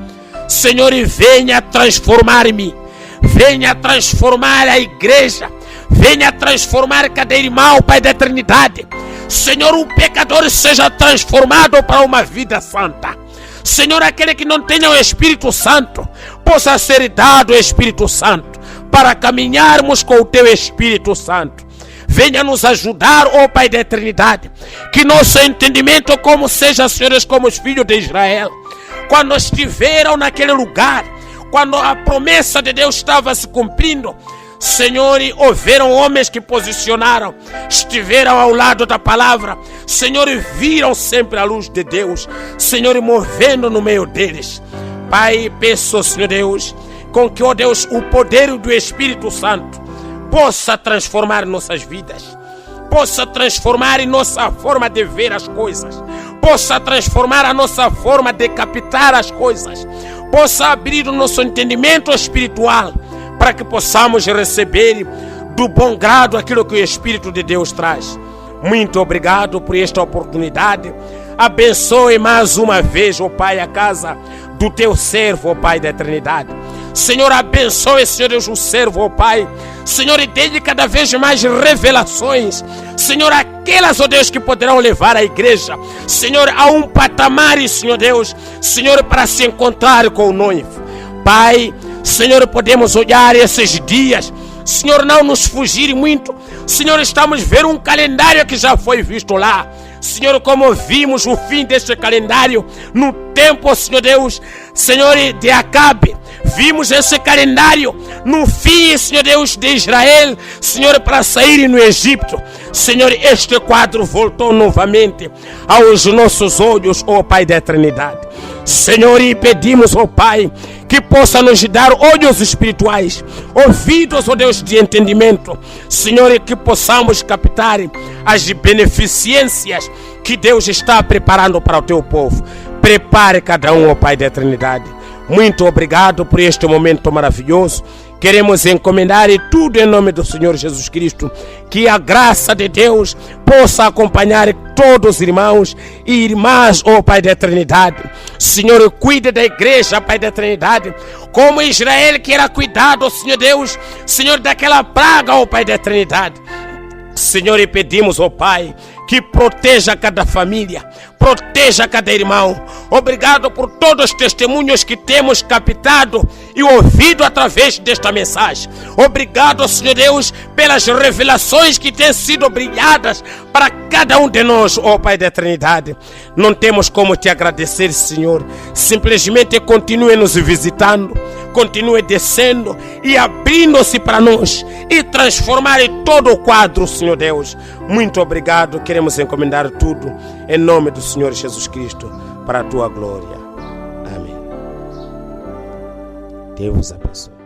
Senhor, venha transformar-me, venha transformar a igreja, venha transformar cada irmão, Pai da eternidade. Senhor, o pecador seja transformado para uma vida santa. Senhor, aquele que não tenha o Espírito Santo, possa ser dado o Espírito Santo, para caminharmos com o Teu Espírito Santo. Venha nos ajudar, ó Pai da eternidade, que nosso entendimento como seja, senhores, como os filhos de Israel, quando estiveram naquele lugar, quando a promessa de Deus estava se cumprindo, Senhor, houveram homens que posicionaram, estiveram ao lado da palavra, Senhor, viram sempre a luz de Deus, Senhor, movendo no meio deles. Pai, peço, Senhor Deus, com que, ó Deus, o poder do Espírito Santo possa transformar nossas vidas, possa transformar em nossa forma de ver as coisas, possa transformar a nossa forma de captar as coisas, possa abrir o nosso entendimento espiritual, para que possamos receber do bom grado aquilo que o Espírito de Deus traz. Muito obrigado por esta oportunidade. Abençoe mais uma vez, ó Pai, a casa do teu servo, ó Pai da eternidade. Senhor, abençoe, Senhor Deus, o servo, ó Pai. Senhor, e dê-lhe cada vez mais revelações, Senhor, aquelas, ó Deus, que poderão levar a igreja, Senhor, a um patamar, Senhor Deus, Senhor, para se encontrar com o noivo. Pai, Senhor, podemos olhar esses dias, Senhor, não nos fugir muito. Senhor, estamos vendo um calendário que já foi visto lá. Senhor, como vimos o fim deste calendário no tempo, Senhor Deus, Senhor, de Acabe. Vimos esse calendário no fim, Senhor Deus, de Israel, Senhor, para sair no Egito. Senhor, este quadro voltou novamente aos nossos olhos, ó Pai da eternidade. Senhor, e pedimos, ó Pai, que possa nos dar olhos espirituais, ouvidos, ó Deus, de entendimento, Senhor, e que possamos captar as beneficências que Deus está preparando para o teu povo. Prepare cada um, ó Pai da eternidade. Muito obrigado por este momento maravilhoso. Queremos encomendar tudo em nome do Senhor Jesus Cristo. Que a graça de Deus possa acompanhar todos os irmãos e irmãs, ó Pai da eternidade. Senhor, cuide da igreja, Pai da eternidade, como Israel que era cuidado, Senhor Deus, Senhor, daquela praga, ó Pai da eternidade. Senhor, e pedimos, ó Pai, que proteja cada família, proteja cada irmão. Obrigado por todos os testemunhos que temos captado e ouvido através desta mensagem. Obrigado, Senhor Deus, pelas revelações que têm sido brilhadas para cada um de nós, ó Pai da eternidade. Não temos como te agradecer, Senhor. Simplesmente continue nos visitando, continue descendo e abrindo-se para nós e transformar todo o quadro, Senhor Deus. Muito obrigado. Queremos encomendar tudo em nome do Senhor Jesus Cristo para a tua glória. Amém. Deus abençoe.